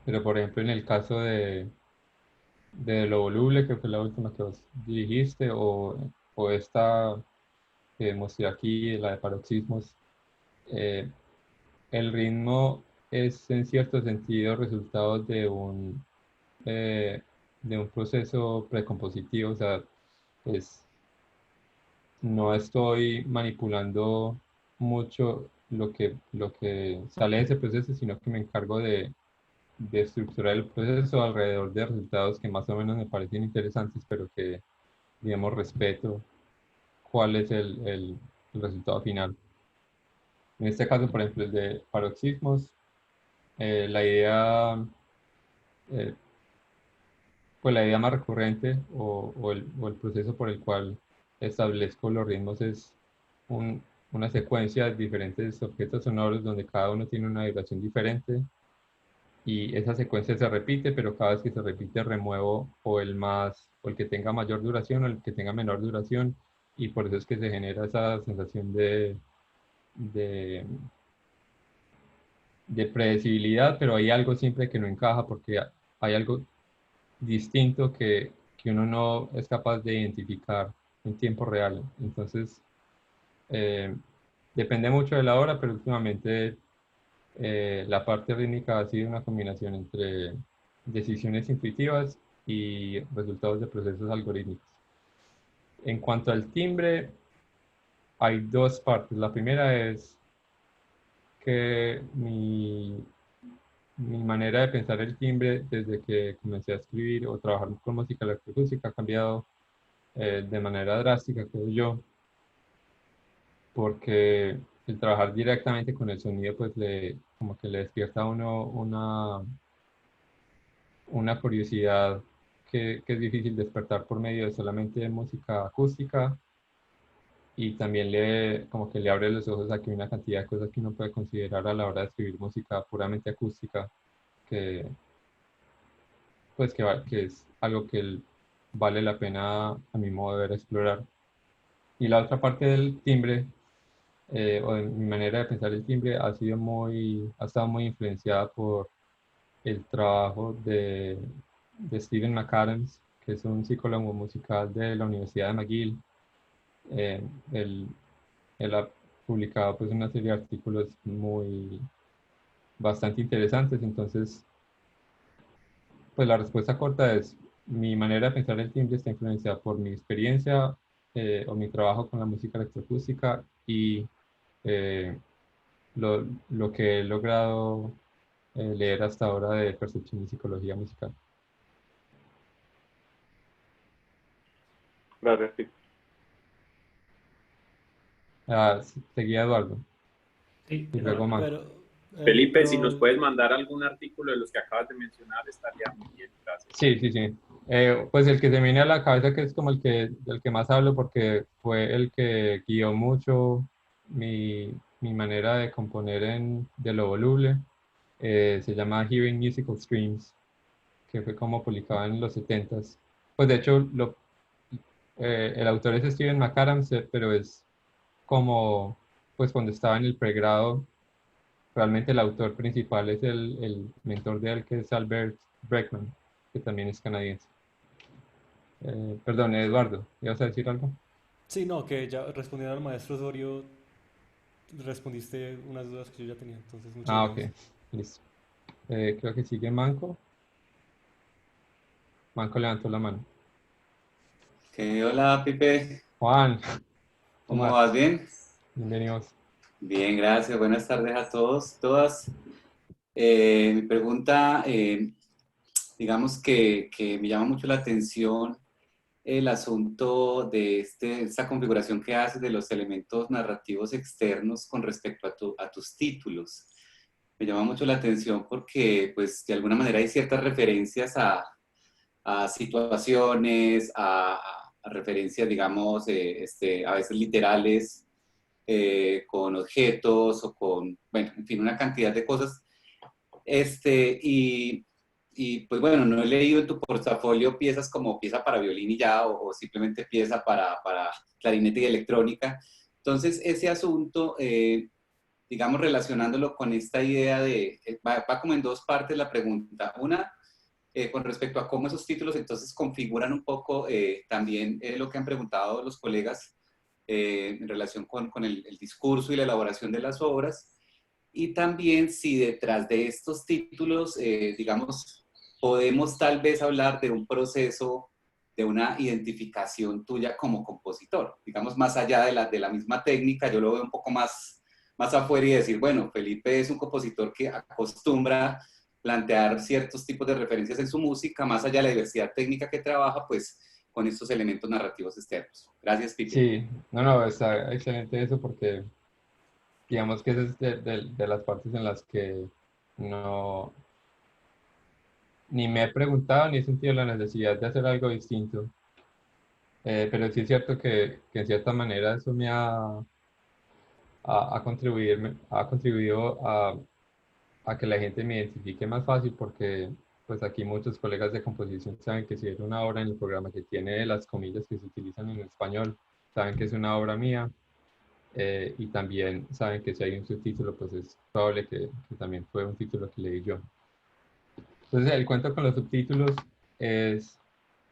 pero por ejemplo en el caso de Lo Voluble, que fue la última que vos dirigiste, o esta que mostré aquí, la de Paroxismos, eh, el ritmo es en cierto sentido resultado eh, de un proceso precompositivo, o sea, es no estoy manipulando mucho lo que sale de ese proceso, sino que me encargo de estructurar el proceso alrededor de resultados que más o menos me parecen interesantes, pero que, digamos, respeto cuál es el resultado final. En este caso, por ejemplo, el de paroxismos, la idea, eh, pues la idea más recurrente o el proceso por el cual establezco los ritmos es una secuencia de diferentes objetos sonoros donde cada uno tiene una vibración diferente, y esa secuencia se repite, pero cada vez que se repite remuevo o el que tenga mayor duración o el que tenga menor duración, y por eso es que se genera esa sensación de, de predecibilidad, pero hay algo siempre que no encaja porque hay algo distinto que uno no es capaz de identificar en tiempo real. Entonces, eh, depende mucho de la hora, pero últimamente la parte rítmica ha sido una combinación entre decisiones intuitivas y resultados de procesos algorítmicos. En cuanto al timbre, hay dos partes. La primera es que mi manera de pensar el timbre desde que comencé a escribir o trabajar con música electroacústica ha cambiado de manera drástica, creo yo, porque el trabajar directamente con el sonido, pues como que le despierta a uno una curiosidad que es difícil despertar por medio de solamente música acústica, y también como que le abre los ojos a que hay una cantidad de cosas que uno puede considerar a la hora de escribir música puramente acústica, que, pues que es algo que vale la pena a mi modo de ver explorar. Y la otra parte del timbre, o de mi manera de pensar el timbre, ha estado muy influenciada el trabajo de Stephen McAdams, que es un psicólogo musical de la Universidad de McGill. Él, él ha publicado pues una serie de artículos bastante interesantes. Entonces, pues la respuesta corta es: mi manera de pensar el timbre está influenciada por mi experiencia o mi trabajo con la música electroacústica y eh, lo que he logrado leer hasta ahora de percepción y psicología musical. Gracias, Pipe. Seguía Eduardo Sí, y luego Manco. Pero, Felipe, si nos puedes mandar algún artículo de los que acabas de mencionar, estaría muy bien. Gracias. Sí, sí, sí. Pues el que se me viene a la cabeza, que es como del que más hablo, porque fue el que guió mucho mi manera de componer de lo voluble, se llama Hearing Musical Streams, que fue como publicado en los 70s. Pues de hecho, el autor es Stephen McAdams, pero es como, pues cuando estaba en el pregrado, realmente el autor principal es el mentor de él, que es Albert Breckman, que también es canadiense. Perdón, Eduardo, ¿ibas a decir algo? sí, no, que ya respondiendo al maestro Osorio, respondiste unas dudas que yo ya tenía, entonces muchas Ah, ok, gracias. listo. Creo que sigue Manco. Manco levantó la mano. Hola, Pipe. Juan, ¿qué ¿Cómo más? vas? ¿Bien? Bienvenidos. Bien, gracias. Buenas tardes a todos, todas. Mi pregunta, digamos que me llama mucho la atención el asunto de esta configuración que haces de los elementos narrativos externos con respecto a tus títulos. Me llama mucho la atención porque, pues, de alguna manera hay ciertas referencias a situaciones, a referencias, digamos, a veces literales, con objetos o con, bueno, en fin, una cantidad de cosas. Y pues bueno, no he leído en tu portafolio piezas como pieza para violín y ya, o simplemente pieza para clarinete y electrónica. Entonces, ese asunto, digamos, relacionándolo con esta idea va como en dos partes la pregunta. Una, con respecto a cómo esos títulos entonces configuran un poco también lo que han preguntado los colegas en relación con el discurso y la elaboración de las obras. Y también si detrás de estos títulos, digamos, podemos tal vez hablar de un proceso, de una identificación tuya como compositor. Digamos, más allá de la misma técnica, yo lo veo un poco más afuera y decir, bueno, Felipe es un compositor que acostumbra plantear ciertos tipos de referencias en su música, más allá de la diversidad técnica que trabaja, pues con estos elementos narrativos externos. Gracias, Pipe. Sí, no, está excelente eso porque digamos que esa es de las partes en las que no, ni me he preguntado ni he sentido la necesidad de hacer algo distinto. Pero sí es cierto que en cierta manera eso ha contribuido a que la gente me identifique más fácil porque pues aquí muchos colegas de composición saben que si es una obra en el programa que tiene las comillas que se utilizan en español, saben que es una obra mía. Y también saben que si hay un subtítulo, pues es probable que también fue un título que leí yo. Entonces, el cuento con los subtítulos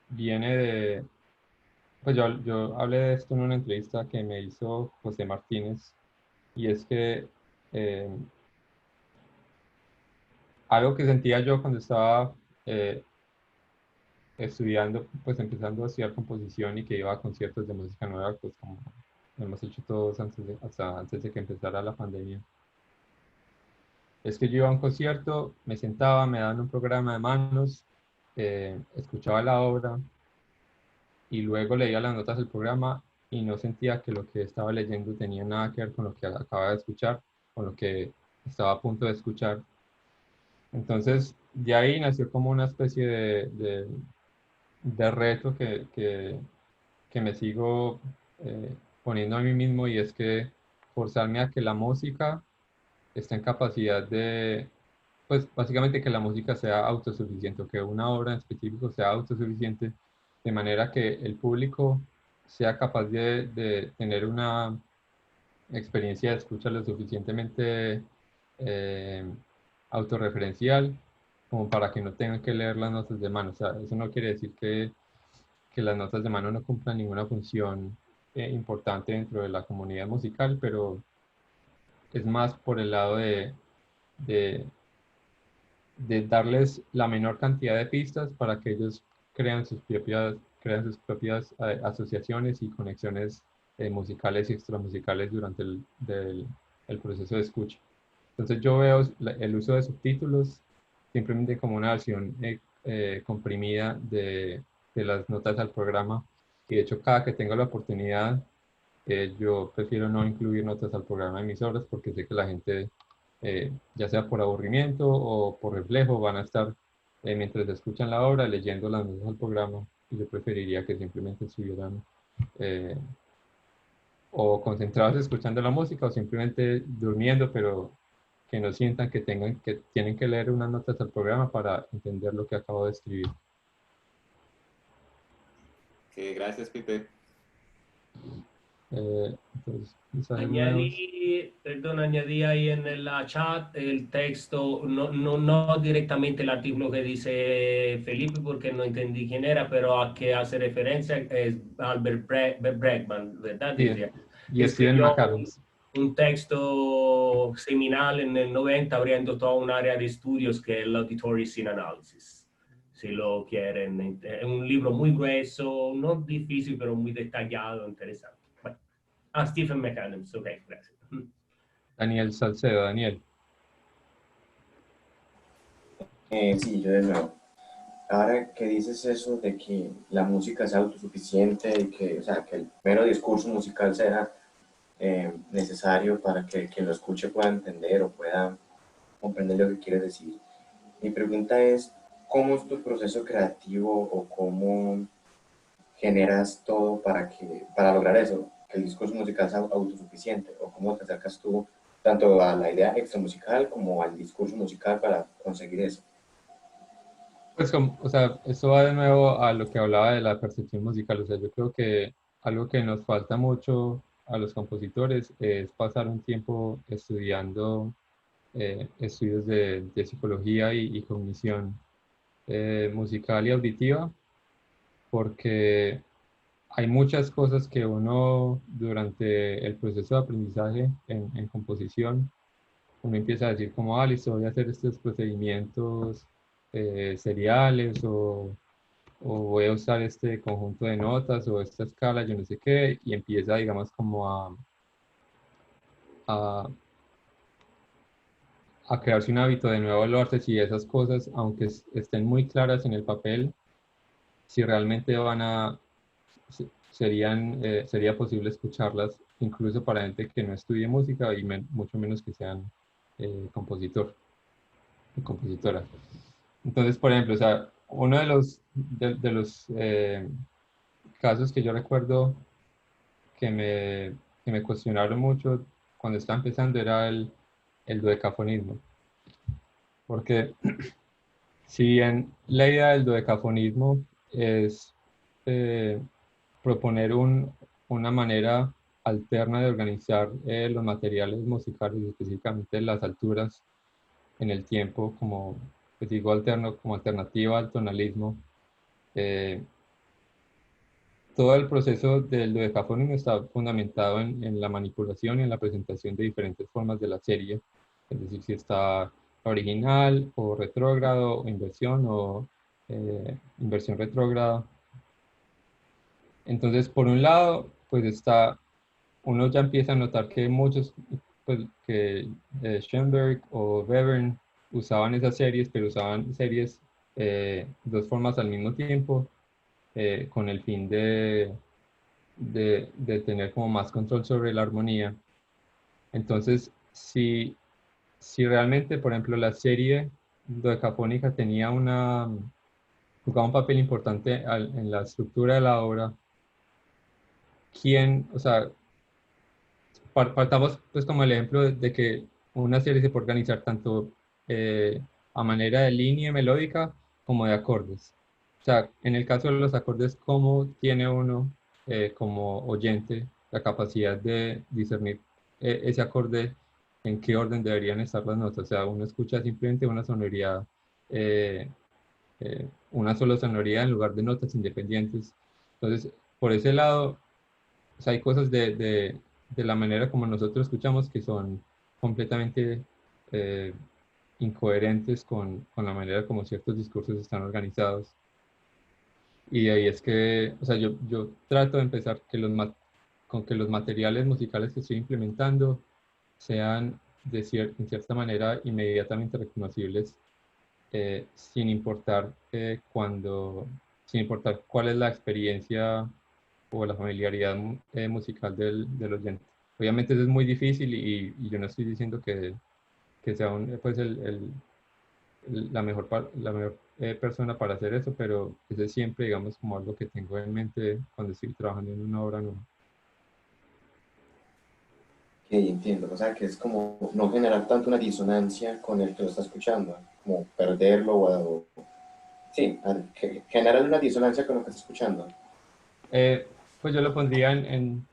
viene de, pues yo hablé de esto en una entrevista que me hizo José Martínez, y es que eh, algo que sentía yo cuando estaba estudiando, pues empezando a estudiar composición y que iba a conciertos de música nueva, pues como hemos hecho todos hasta antes de que empezara la pandemia. Es que yo iba a un concierto, me sentaba, me daban un programa de manos, escuchaba la obra y luego leía las notas del programa y no sentía que lo que estaba leyendo tenía nada que ver con lo que acababa de escuchar, con lo que estaba a punto de escuchar. Entonces, de ahí nació como una especie de reto que me sigo poniendo a mí mismo, y es que forzarme a que la música esté en capacidad de, pues básicamente que la música sea autosuficiente, o que una obra en específico sea autosuficiente, de manera que el público sea capaz de tener una experiencia de escucha lo suficientemente eh, autorreferencial como para que no tengan que leer las notas de mano. O sea, eso no quiere decir que las notas de mano no cumplan ninguna función importante dentro de la comunidad musical, pero es más por el lado de, de darles la menor cantidad de pistas para que ellos crean sus propias asociaciones y conexiones musicales y extramusicales durante el proceso de escucha. Entonces yo veo el uso de subtítulos simplemente como una versión comprimida de las notas al programa, y de hecho cada que tengo la oportunidad yo prefiero no incluir notas al programa de mis obras porque sé que la gente, ya sea por aburrimiento o por reflejo, van a estar mientras escuchan la obra leyendo las notas al programa, y yo preferiría que simplemente estuvieran eh, o concentrados escuchando la música o simplemente durmiendo, pero que no sientan que tienen que leer unas notas al programa para entender lo que acabo de escribir. Gracias, Pipe. Entonces, mensajes nuevos. Añadí ahí en el chat el texto, no directamente el artículo que dice Felipe porque no entendí quién era, pero a que hace referencia es Albert Bregman, ¿verdad? Sí, Decía, y Steven escribió McAdams. un texto seminal en el 90 abriendo toda un área de estudios que es el Auditory Scene Analysis. Si lo quieren, es un libro muy grueso, no difícil, pero muy detallado, interesante. Bueno. Stephen McAdams, ok, gracias. Daniel Salcedo, Daniel. Sí, yo de nuevo. Ahora que dices eso de que la música sea autosuficiente y que, o sea, que el mero discurso musical sea necesario para que quien lo escuche pueda entender o pueda comprender lo que quieres decir. Mi pregunta es, ¿cómo es tu proceso creativo o cómo generas todo para lograr eso, que el discurso musical sea autosuficiente? ¿O cómo te acercas tú tanto a la idea extramusical como al discurso musical para conseguir eso? Pues, o sea, esto va de nuevo a lo que hablaba de la percepción musical. O sea, yo creo que algo que nos falta mucho a los compositores es pasar un tiempo estudiando estudios de psicología y cognición musical y auditiva, porque hay muchas cosas que uno durante el proceso de aprendizaje en composición, uno empieza a decir como, listo, voy a hacer estos procedimientos seriales o voy a usar este conjunto de notas o esta escala, yo no sé qué, y empieza, digamos, como a, a crearse un hábito de nuevo evaluarse si esas cosas, aunque estén muy claras en el papel, si realmente sería posible escucharlas, incluso para gente que no estudie música y mucho menos que sean compositor y compositora. Entonces, por ejemplo, o sea, uno de los casos que yo recuerdo que me cuestionaron mucho cuando estaba empezando era el dodecafonismo. Porque si bien la idea del dodecafonismo es proponer una manera alterna de organizar los materiales musicales, específicamente las alturas en el tiempo, como pues digo, como alternativa al tonalismo. Todo el proceso del dodecafonismo está fundamentado en la manipulación y en la presentación de diferentes formas de la serie, es decir, si está original o retrógrado o inversión retrógrada. Entonces, por un lado, pues uno ya empieza a notar que muchos, pues que Schoenberg o Webern usaban esas series, pero usaban series dos formas al mismo tiempo, con el fin de tener como más control sobre la armonía. Entonces, si realmente, por ejemplo, la serie dodecafónica jugaba un papel importante en la estructura de la obra, o sea, partamos pues como el ejemplo de que una serie se puede organizar tanto a manera de línea melódica como de acordes. O sea, en el caso de los acordes, ¿cómo tiene uno como oyente la capacidad de discernir ese acorde, en qué orden deberían estar las notas? O sea, uno escucha simplemente una sonoridad una sola sonoridad en lugar de notas independientes. Entonces, por ese lado, o sea, hay cosas de la manera como nosotros escuchamos que son completamente incoherentes con la manera como ciertos discursos están organizados. Y de ahí es que, o sea, yo trato de empezar con que los materiales musicales que estoy implementando sean en cierta manera inmediatamente reconocibles, sin importar sin importar cuál es la experiencia o la familiaridad musical del oyente. Obviamente eso es muy difícil y yo no estoy diciendo que sea pues la mejor persona para hacer eso, pero eso es siempre, digamos, como algo que tengo en mente cuando estoy trabajando en una obra nueva. Ok, entiendo. O sea, que es como no generar tanto una disonancia con el que lo está escuchando, como perderlo sí, generar una disonancia con lo que está escuchando. Pues yo lo pondría en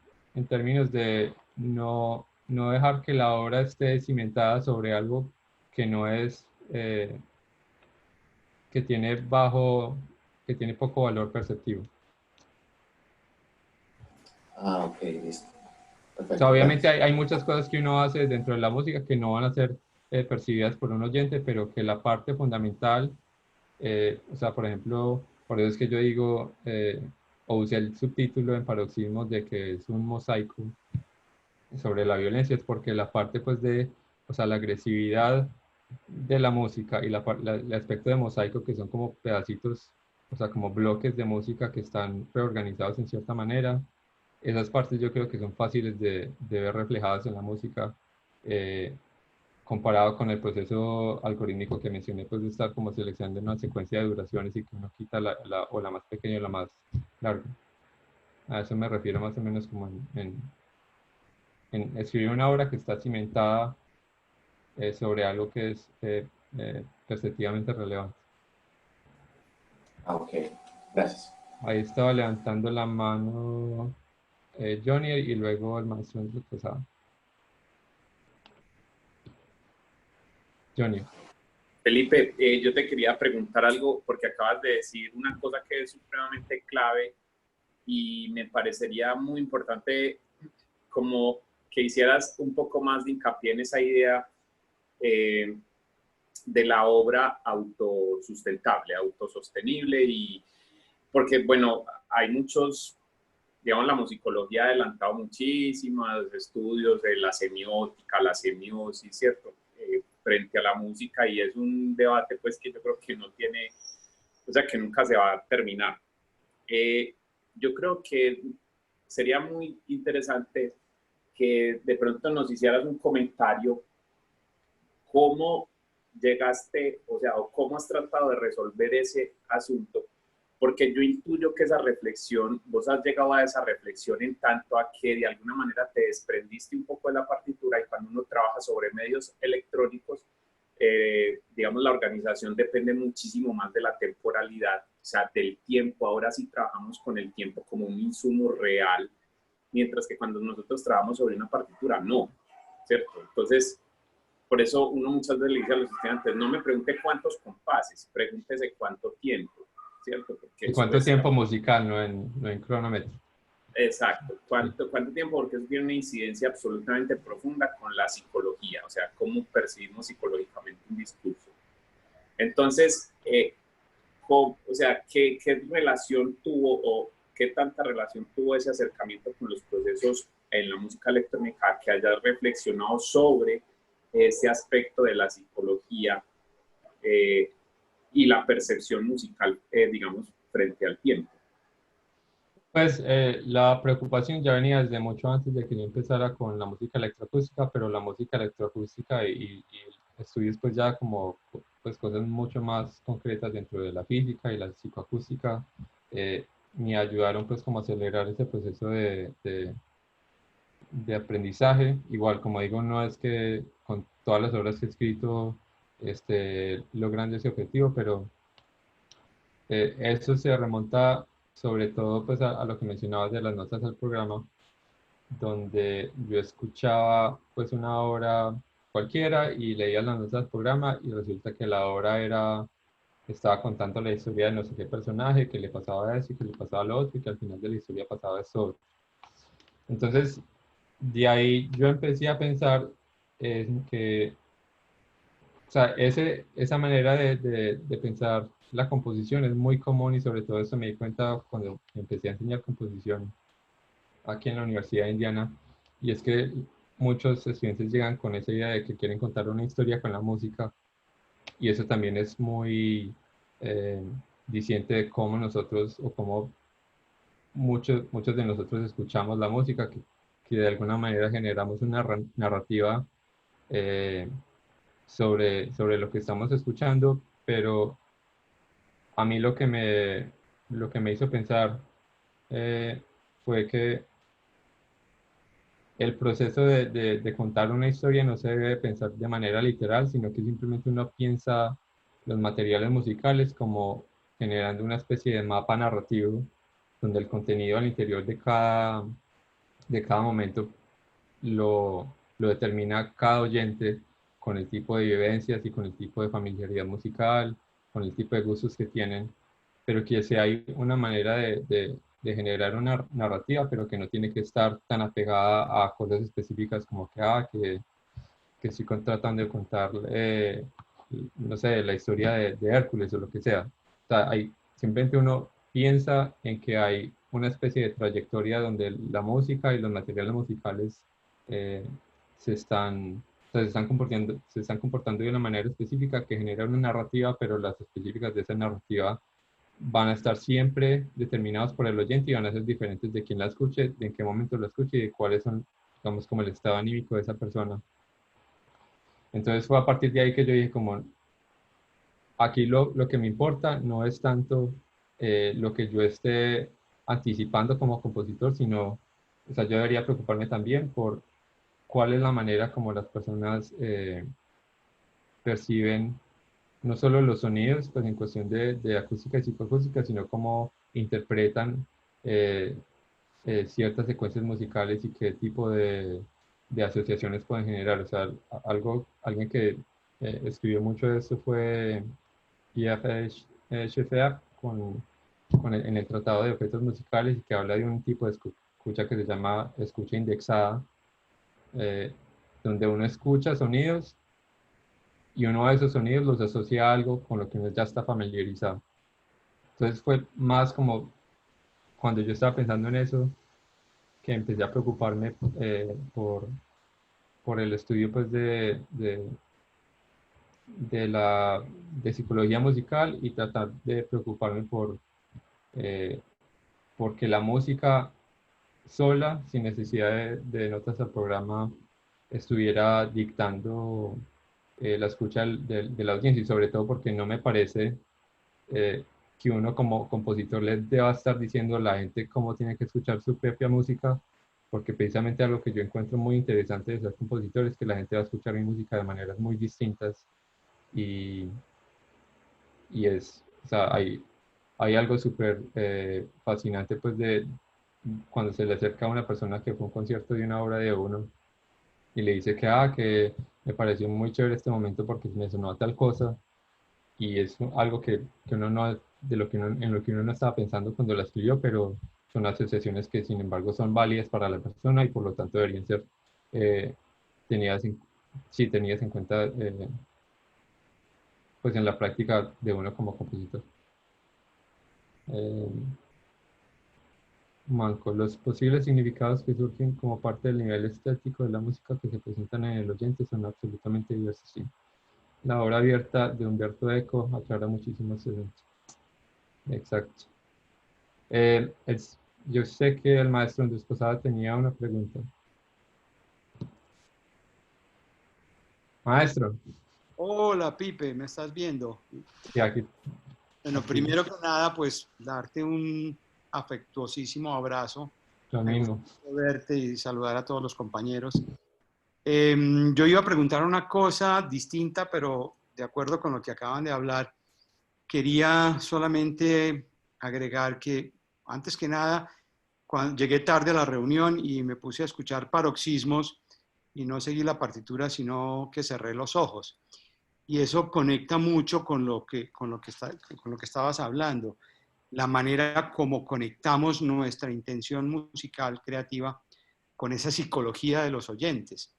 términos de no dejar que la obra esté cimentada sobre algo que no es, que tiene que tiene poco valor perceptivo. Ah, ok, listo. O sea, Perfecto, obviamente gracias. hay muchas cosas que uno hace dentro de la música que no van a ser percibidas por un oyente, pero que la parte fundamental, o sea, por ejemplo, por eso es que yo digo, o usé el subtítulo en Paroxismos de que es un mosaico sobre la violencia, es porque la parte pues o sea, la agresividad de la música y el aspecto de mosaico que son como pedacitos, o sea, como bloques de música que están reorganizados en cierta manera, esas partes yo creo que son fáciles de ver reflejadas en la música, eh, comparado con el proceso algorítmico que mencioné, pues de estar como seleccionando una secuencia de duraciones y que uno quita o la más pequeña o la más larga. A eso me refiero más o menos como en escribir una obra que está cimentada sobre algo que es perceptivamente relevante. Ah, ok, gracias. Ahí estaba levantando la mano Johnny y luego el maestro Andrés Posada. Johnny. Felipe, yo te quería preguntar algo porque acabas de decir una cosa que es supremamente clave y me parecería muy importante como que hicieras un poco más de hincapié en esa idea de la obra autosustentable, autosostenible, y porque, bueno, hay muchos, digamos, la musicología ha adelantado muchísimos estudios de la semiótica, la semiosis, ¿cierto? Frente a la música, y es un debate pues que yo creo que no tiene, o sea, que nunca se va a terminar. Yo creo que sería muy interesante que de pronto nos hicieras un comentario cómo llegaste, o sea, o cómo has tratado de resolver ese asunto, porque yo intuyo que esa reflexión, vos has llegado a esa reflexión en tanto a que de alguna manera te desprendiste un poco de la partitura, y cuando uno trabaja sobre medios electrónicos, digamos, la organización depende muchísimo más de la temporalidad, o sea, del tiempo. Ahora sí trabajamos con el tiempo como un insumo real, mientras que cuando nosotros trabajamos sobre una partitura, no, ¿cierto? Entonces, por eso uno muchas veces le dice a los estudiantes, no me pregunte cuántos compases, pregúntese cuánto tiempo, ¿cierto? Porque ¿Y eso cuánto es, tiempo musical, no en cronómetro? exacto, Sí. ¿cuánto tiempo? Porque eso tiene una incidencia absolutamente profunda con la psicología, o sea, cómo percibimos psicológicamente un discurso. Entonces, o sea, ¿qué relación tuvo o qué tanta relación tuvo ese acercamiento con los procesos en la música electrónica, que hayas reflexionado sobre ese aspecto de la psicología y la percepción musical, digamos, frente al tiempo? Pues la preocupación ya venía desde mucho antes de que yo empezara con la música electroacústica, pero la música electroacústica y estudios pues ya como pues cosas mucho más concretas dentro de la física y la psicoacústica me ayudaron pues como a acelerar ese proceso de aprendizaje. Igual como digo, no es que con todas las obras que he escrito logrando ese objetivo, pero eso se remonta sobre todo pues a lo que mencionabas de las notas del programa, donde yo escuchaba pues una obra cualquiera y leía las notas del programa y resulta que la obra era estaba contando la historia de no sé qué personaje, que le pasaba eso y que le pasaba lo otro y que al final de la historia pasaba eso. Entonces, de ahí yo empecé a pensar en que, o sea, esa manera de pensar la composición es muy común y sobre todo eso me di cuenta cuando empecé a enseñar composición aquí en la Universidad de Indiana, y es que muchos estudiantes llegan con esa idea de que quieren contar una historia con la música, y eso también es muy eh, diciente de cómo nosotros o cómo muchos de nosotros escuchamos la música, que de alguna manera generamos una narrativa eh, sobre lo que estamos escuchando, pero a mí lo que me hizo pensar fue que el proceso de contar una historia no se debe pensar de manera literal, sino que simplemente uno piensa los materiales musicales como generando una especie de mapa narrativo, donde el contenido al interior de cada momento lo determina cada oyente con el tipo de vivencias y con el tipo de familiaridad musical, con el tipo de gustos que tienen, pero que si hay una manera de generar una narrativa, pero que no tiene que estar tan apegada a cosas específicas como que estoy tratando de contar, no sé, la historia de Hércules o lo que sea. O sea, simplemente uno piensa en que hay una especie de trayectoria donde la música y los materiales musicales eh, se están, o sea, se están comportando de una manera específica que genera una narrativa, pero las específicas de esa narrativa van a estar siempre determinados por el oyente y van a ser diferentes de quién la escuche, de en qué momento la escuche y de cuáles son, digamos, como el estado anímico de esa persona. Entonces fue a partir de ahí que yo dije como, aquí lo que me importa no es tanto lo que yo esté anticipando como compositor, sino, o sea, yo debería preocuparme también por cuál es la manera como las personas perciben no solo los sonidos, pues en cuestión de acústica y psicoacústica, sino cómo interpretan eh, ciertas secuencias musicales y qué tipo de asociaciones pueden generar. O sea, alguien que escribió mucho de esto fue E.F. Scheffer en el Tratado de Objetos Musicales, y que habla de un tipo de escucha que se llama escucha indexada, eh, donde uno escucha sonidos y uno de esos sonidos los asocia a algo con lo que uno ya está familiarizado. Entonces fue más como cuando yo estaba pensando en eso, que empecé a preocuparme por el estudio pues, de psicología musical y tratar de preocuparme eh, porque la música sola, sin necesidad de notas al programa, estuviera dictando la escucha de la audiencia, y sobre todo porque no me parece eh, que uno como compositor le deba estar diciendo a la gente cómo tiene que escuchar su propia música, porque precisamente algo que yo encuentro muy interesante de ser compositor es que la gente va a escuchar mi música de maneras muy distintas, y, o sea, hay algo súper fascinante pues de cuando se le acerca a una persona que fue a un concierto de una obra de uno y le dice que me pareció muy chévere este momento porque me sonó a tal cosa, y es algo que uno no, de lo que en lo que uno no estaba pensando cuando la escribió, pero son asociaciones que sin embargo son válidas para la persona y por lo tanto deberían ser eh, tenidas tenidas en cuenta pues en la práctica de uno como compositor. Eh, Manco, los posibles significados que surgen como parte del nivel estético de la música que se presentan en el oyente son absolutamente diversos. Sí. La obra abierta de Humberto Eco aclara muchísimos eventos. Exacto. Yo sé que el maestro Andrés Posada tenía una pregunta. Maestro. Hola, Pipe, ¿me estás viendo? Sí, aquí. Bueno, primero que nada, pues darte un afectuosísimo abrazo. Lo mismo. Verte y saludar a todos los compañeros. Yo iba a preguntar una cosa distinta, pero de acuerdo con lo que acaban de hablar, quería solamente agregar que, antes que nada, cuando llegué tarde a la reunión y me puse a escuchar paroxismos y no seguí la partitura, sino que cerré los ojos. y eso conecta mucho con lo que estabas hablando, la manera como conectamos nuestra intención musical creativa con esa psicología de los oyentes,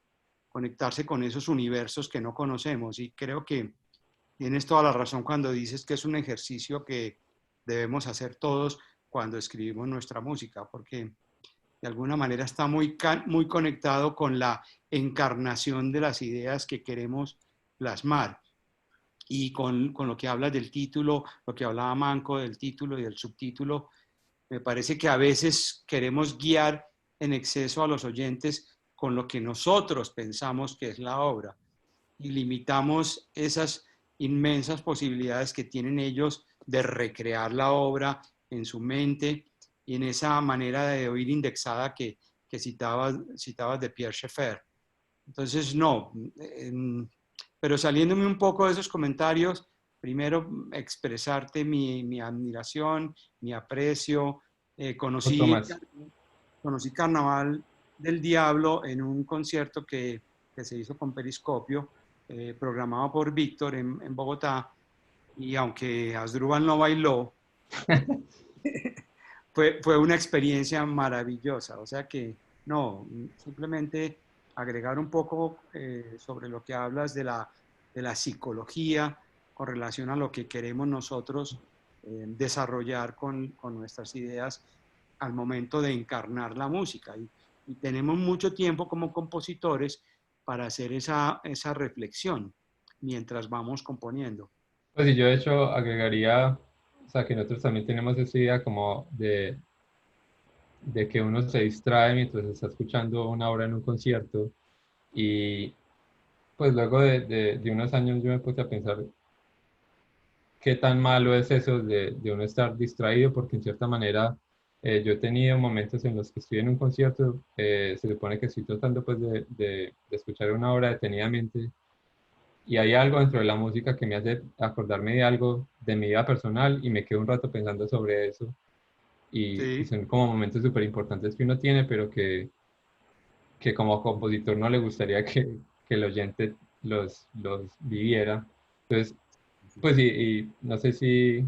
conectarse con esos universos que no conocemos. Y creo que tienes toda la razón cuando dices que es un ejercicio que debemos hacer todos cuando escribimos nuestra música, porque de alguna manera está muy conectado con la encarnación de las ideas que queremos plasmar. Y con lo que hablas del título, lo que hablaba Manco del título y del subtítulo, me parece que a veces queremos guiar en exceso a los oyentes con lo que nosotros pensamos que es la obra y limitamos esas inmensas posibilidades que tienen ellos de recrear la obra en su mente y en esa manera de oír indexada que citabas de Pierre Schaeffer. Entonces, no, pero saliéndome un poco de esos comentarios, primero expresarte mi admiración, mi aprecio. Conocí Carnaval del Diablo en un concierto que se hizo con Periscopio, programado por Víctor en Bogotá, y aunque Asdrúbal no bailó, fue una experiencia maravillosa. O sea que, no, simplemente agregar un poco sobre lo que hablas de la psicología con relación a lo que queremos nosotros desarrollar con nuestras ideas al momento de encarnar la música. Y tenemos mucho tiempo como compositores para hacer esa reflexión mientras vamos componiendo. Pues sí, yo de hecho agregaría, o sea, que nosotros también tenemos esa idea como de que uno se distrae mientras está escuchando una obra en un concierto, y pues luego de unos años yo me puse a pensar qué tan malo es eso de uno estar distraído, porque en cierta manera yo he tenido momentos en los que estoy en un concierto, se supone que estoy tratando pues de escuchar una obra detenidamente, y hay algo dentro de la música que me hace acordarme de algo de mi vida personal y me quedo un rato pensando sobre eso, y son como momentos súper importantes que uno tiene, pero que como compositor no le gustaría que el oyente los viviera. Entonces, pues y no sé si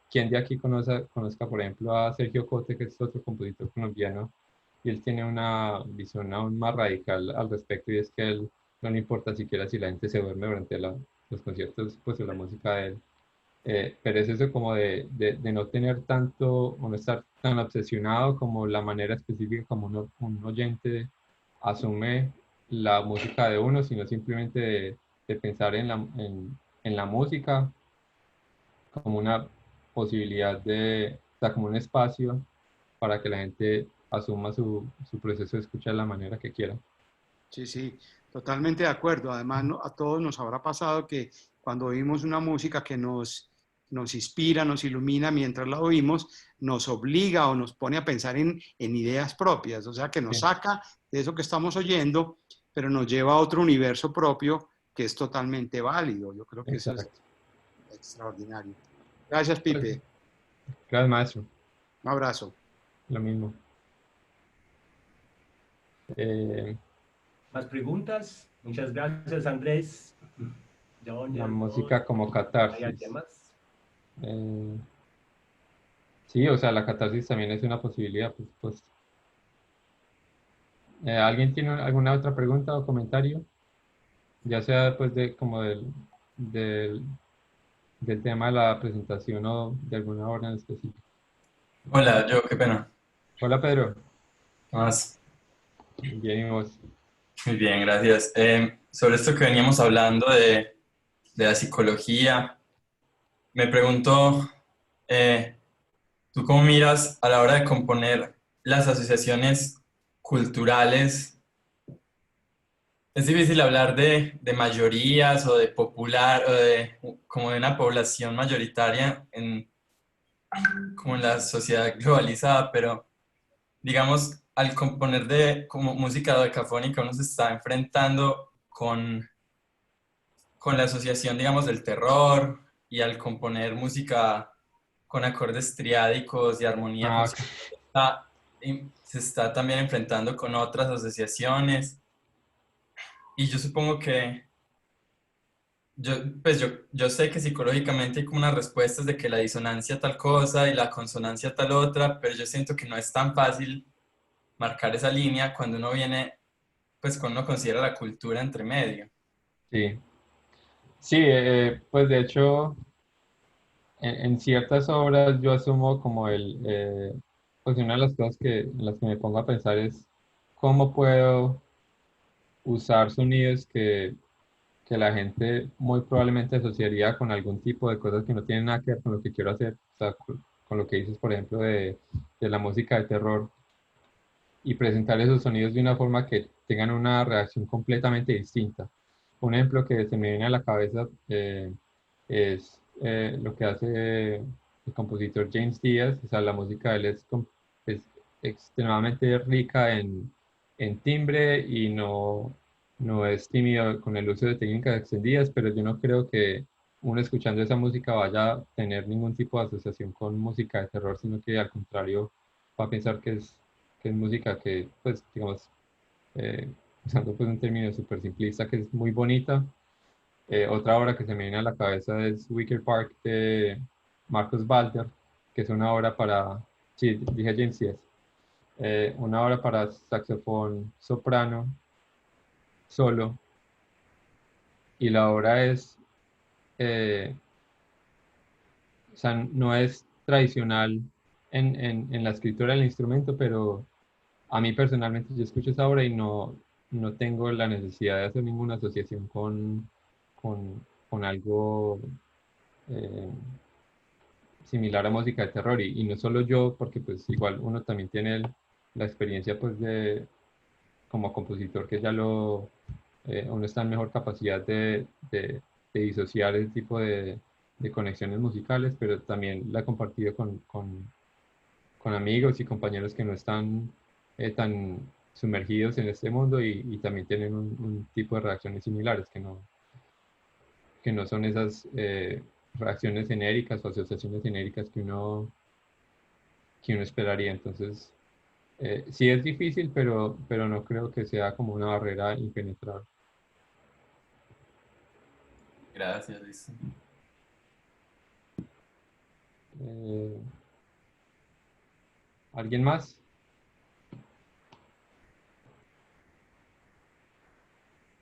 quién de aquí conozca, por ejemplo, a Sergio Cote, que es otro compositor colombiano, y él tiene una visión aún más radical al respecto, y es que a él no le importa siquiera si la gente se duerme durante los conciertos, pues, o la música de él. Pero es eso como de no tener tanto, o no estar tan obsesionado como la manera específica como un oyente asume la música de uno, sino simplemente de pensar en la música como una posibilidad o sea, como un espacio para que la gente asuma su proceso de escucha de la manera que quiera. Sí, sí, totalmente de acuerdo. Además, a todos nos habrá pasado que cuando oímos una música que nos inspira, nos ilumina mientras la oímos, nos obliga o nos pone a pensar en ideas propias, o sea, que nos saca de eso que estamos oyendo, pero nos lleva a otro universo propio que es totalmente válido. Yo creo que eso es extraordinario. Gracias, Pipe. Gracias, maestro. Un abrazo. Lo mismo. ¿Más preguntas? Muchas gracias, Andrés. La música como catarsis. ¿Hay alguien más? Sí, o sea, la catarsis también es una posibilidad, por supuesto. ¿Alguien tiene alguna otra pregunta o comentario? Ya sea después del tema de la presentación o de alguna obra en específico. Hola, qué pena. Hola, Pedro. ¿Qué más? Bien, ¿y vos? Muy bien, gracias. Sobre esto que veníamos hablando de la psicología, me pregunto, ¿tú cómo miras a la hora de componer las asociaciones culturales? Es difícil hablar de mayorías o de popular, o como de una población mayoritaria como en la sociedad globalizada, pero digamos, al componer como música dodecafónica uno se está enfrentando con la asociación, digamos, del terror, y al componer música con acordes triádicos y armonía se está también enfrentando con otras asociaciones. Y yo supongo que yo sé que psicológicamente hay como unas respuestas de que la disonancia tal cosa y la consonancia tal otra, pero yo siento que no es tan fácil marcar esa línea cuando uno viene, pues cuando uno considera la cultura entre medio. Sí, sí, pues de hecho, en ciertas obras yo asumo como pues una de las cosas en las que me pongo a pensar es cómo puedo usar sonidos que la gente muy probablemente asociaría con algún tipo de cosas que no tienen nada que ver con lo que quiero hacer. O sea, con lo que dices, por ejemplo, de la música de terror y presentar esos sonidos de una forma que tengan una reacción completamente distinta. Un ejemplo que se me viene a la cabeza es lo que hace el compositor James Díaz. O sea, la música de él es extremadamente rica en timbre y no es tímido con el uso de técnicas extendidas, pero yo no creo que uno escuchando esa música vaya a tener ningún tipo de asociación con música de terror, sino que al contrario va a pensar que es música que, pues, digamos, usando pues un término súper simplista, que es muy bonita. Otra obra que se me viene a la cabeza es Wicker Park de Marcus Walter, que es una obra para, sí, dije James Díaz, una obra para saxofón soprano solo, y la obra es, eh, o sea, no es tradicional en la escritura del instrumento, pero a mí personalmente yo escucho esa obra y no tengo la necesidad de hacer ninguna asociación con algo eh, similar a música de terror. Y no solo yo, porque pues igual uno también tiene la experiencia pues como compositor que ya uno está en mejor capacidad de disociar ese tipo de conexiones musicales, pero también la he compartido con amigos y compañeros que no están tan sumergidos en este mundo y también tienen un tipo de reacciones similares, que no son esas reacciones genéricas o asociaciones genéricas que uno esperaría. Entonces, sí es difícil, pero no creo que sea como una barrera impenetrable. Gracias, listo. Eh, ¿Alguien más?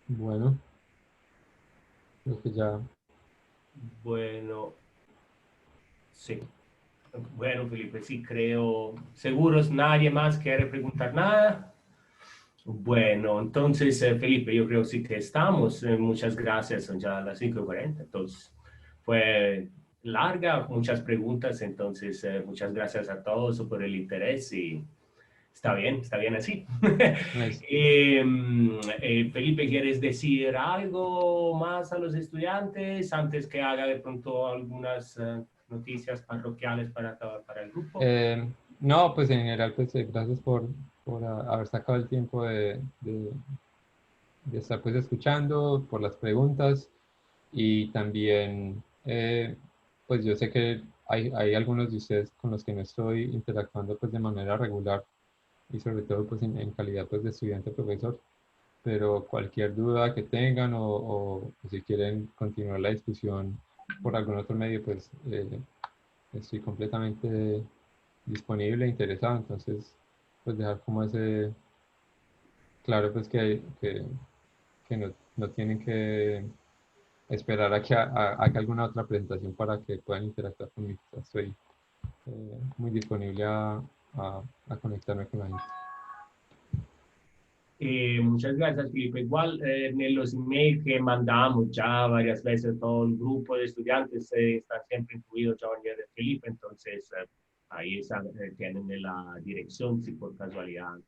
Bueno, creo que ya. Bueno, sí. Bueno, Felipe, sí creo. ¿Seguros nadie más quiere preguntar nada? Bueno, entonces, Felipe, yo creo sí que estamos. Muchas gracias, son ya las 5:40. Entonces, fue larga, muchas preguntas. Entonces, muchas gracias a todos por el interés y está bien así. Nice. Felipe, ¿quieres decir algo más a los estudiantes antes que haga de pronto algunas noticias parroquiales para el grupo? No, pues en general, pues gracias por haber sacado el tiempo de estar pues escuchando, por las preguntas y también, pues yo sé que hay algunos de ustedes con los que no estoy interactuando pues de manera regular y sobre todo pues en calidad pues de estudiante-profesor, pero cualquier duda que tengan o si quieren continuar la discusión por algún otro medio, pues estoy completamente disponible e interesado, entonces pues dejar como ese claro pues que no tienen que esperar a que haga alguna otra presentación para que puedan interactuar conmigo. Estoy muy disponible a conectarme con la gente. Muchas gracias, Felipe. Igual en los emails que mandamos ya varias veces, todo el grupo de estudiantes está siempre incluido ya en de Felipe, entonces ahí tienen la dirección si por casualidad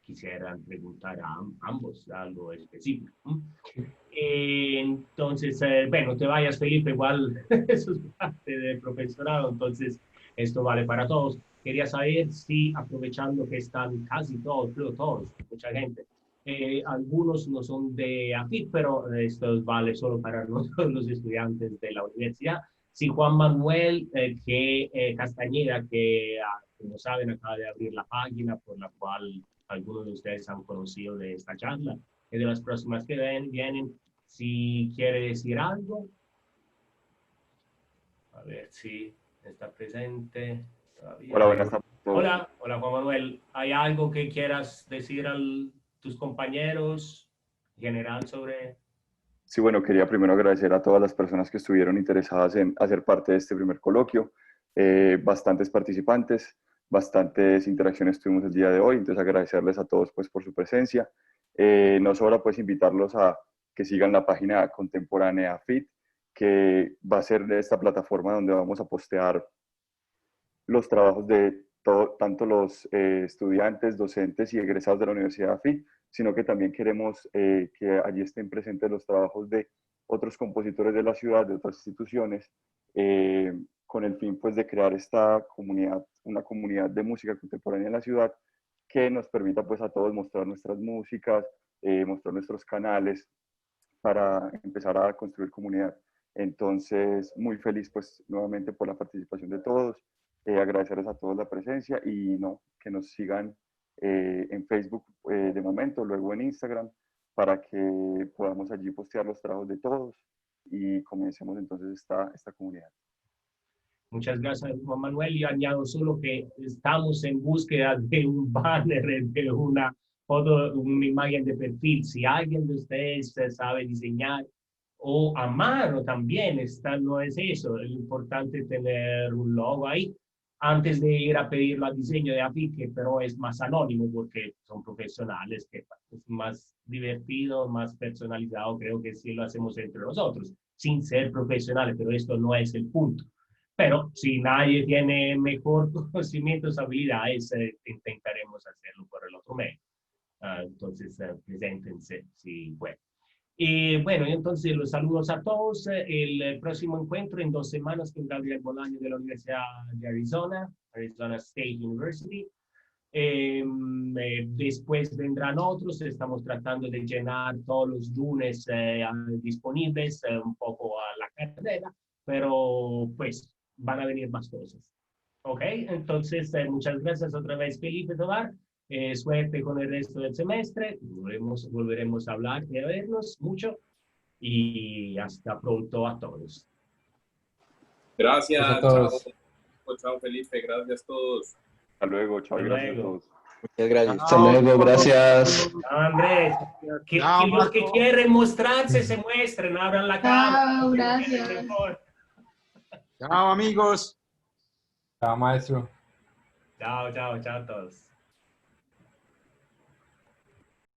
quisieran preguntar a ambos algo específico. Entonces, bueno, te vayas, Felipe, igual eso es parte del profesorado, entonces esto vale para todos. Quería saber si, aprovechando que están casi todos, creo todos, mucha gente, algunos no son de AFIT, pero esto vale solo para nosotros, los estudiantes de la universidad. Si Juan Manuel Castañeda, que como saben acaba de abrir la página por la cual algunos de ustedes han conocido de esta charla, de las próximas que vienen, si quiere decir algo. A ver si está presente todavía. Hola, buenas tardes a todos. Hola, hola Juan Manuel. ¿Hay algo que quieras decir a tus compañeros en general sobre...? Sí, bueno, quería primero agradecer a todas las personas que estuvieron interesadas en hacer parte de este primer coloquio. Bastantes participantes, bastantes interacciones tuvimos el día de hoy, entonces agradecerles a todos pues por su presencia. Nos sobra pues invitarlos a que sigan la página Contemporánea Fit, que va a ser esta plataforma donde vamos a postear los trabajos de tanto los estudiantes, docentes y egresados de la Universidad AFIT, sino que también queremos que allí estén presentes los trabajos de otros compositores de la ciudad, de otras instituciones, con el fin pues de crear esta comunidad, una comunidad de música contemporánea en la ciudad que nos permita pues a todos mostrar nuestras músicas, mostrar nuestros canales para empezar a construir comunidad. Entonces, muy feliz pues nuevamente por la participación de todos. Agradecerles a todos la presencia y no, que nos sigan en Facebook de momento, luego en Instagram, para que podamos allí postear los trabajos de todos y comencemos entonces esta comunidad. Muchas gracias, Juan Manuel. Yo añado solo que estamos en búsqueda de un banner, de una foto, una imagen de perfil. Si alguien de ustedes sabe diseñar o a mano también, no es eso. Es importante tener un logo ahí antes de ir a pedirlo al diseño de AFIT, que pero es más anónimo porque son profesionales, que es más divertido, más personalizado, creo que si lo hacemos entre nosotros, sin ser profesionales, pero esto no es el punto. Pero si nadie tiene mejor conocimientos, habilidades, intentaremos hacerlo por el otro medio. Entonces, preséntense si pueden. Y bueno, entonces los saludos a todos. El próximo encuentro en 2 semanas con Gabriel Bolaño de la Universidad de Arizona, Arizona State University. Después vendrán otros. Estamos tratando de llenar todos los lunes disponibles, un poco a la carrera, pero pues van a venir más cosas. Ok, entonces muchas gracias otra vez, Felipe Tovar. Suerte con el resto del semestre. Volveremos a hablar y a vernos mucho. Y hasta pronto a todos. Gracias, a todos. Chao Felipe, gracias a todos. Hasta luego, chao, Hasta gracias luego. a todos. Muchas gracias. Hasta luego, gracias. Andrés, que los que quieren mostrarse se muestren, abran la cámara. Chao, gracias. Chao, amigos. Chao, maestro. Chao a todos.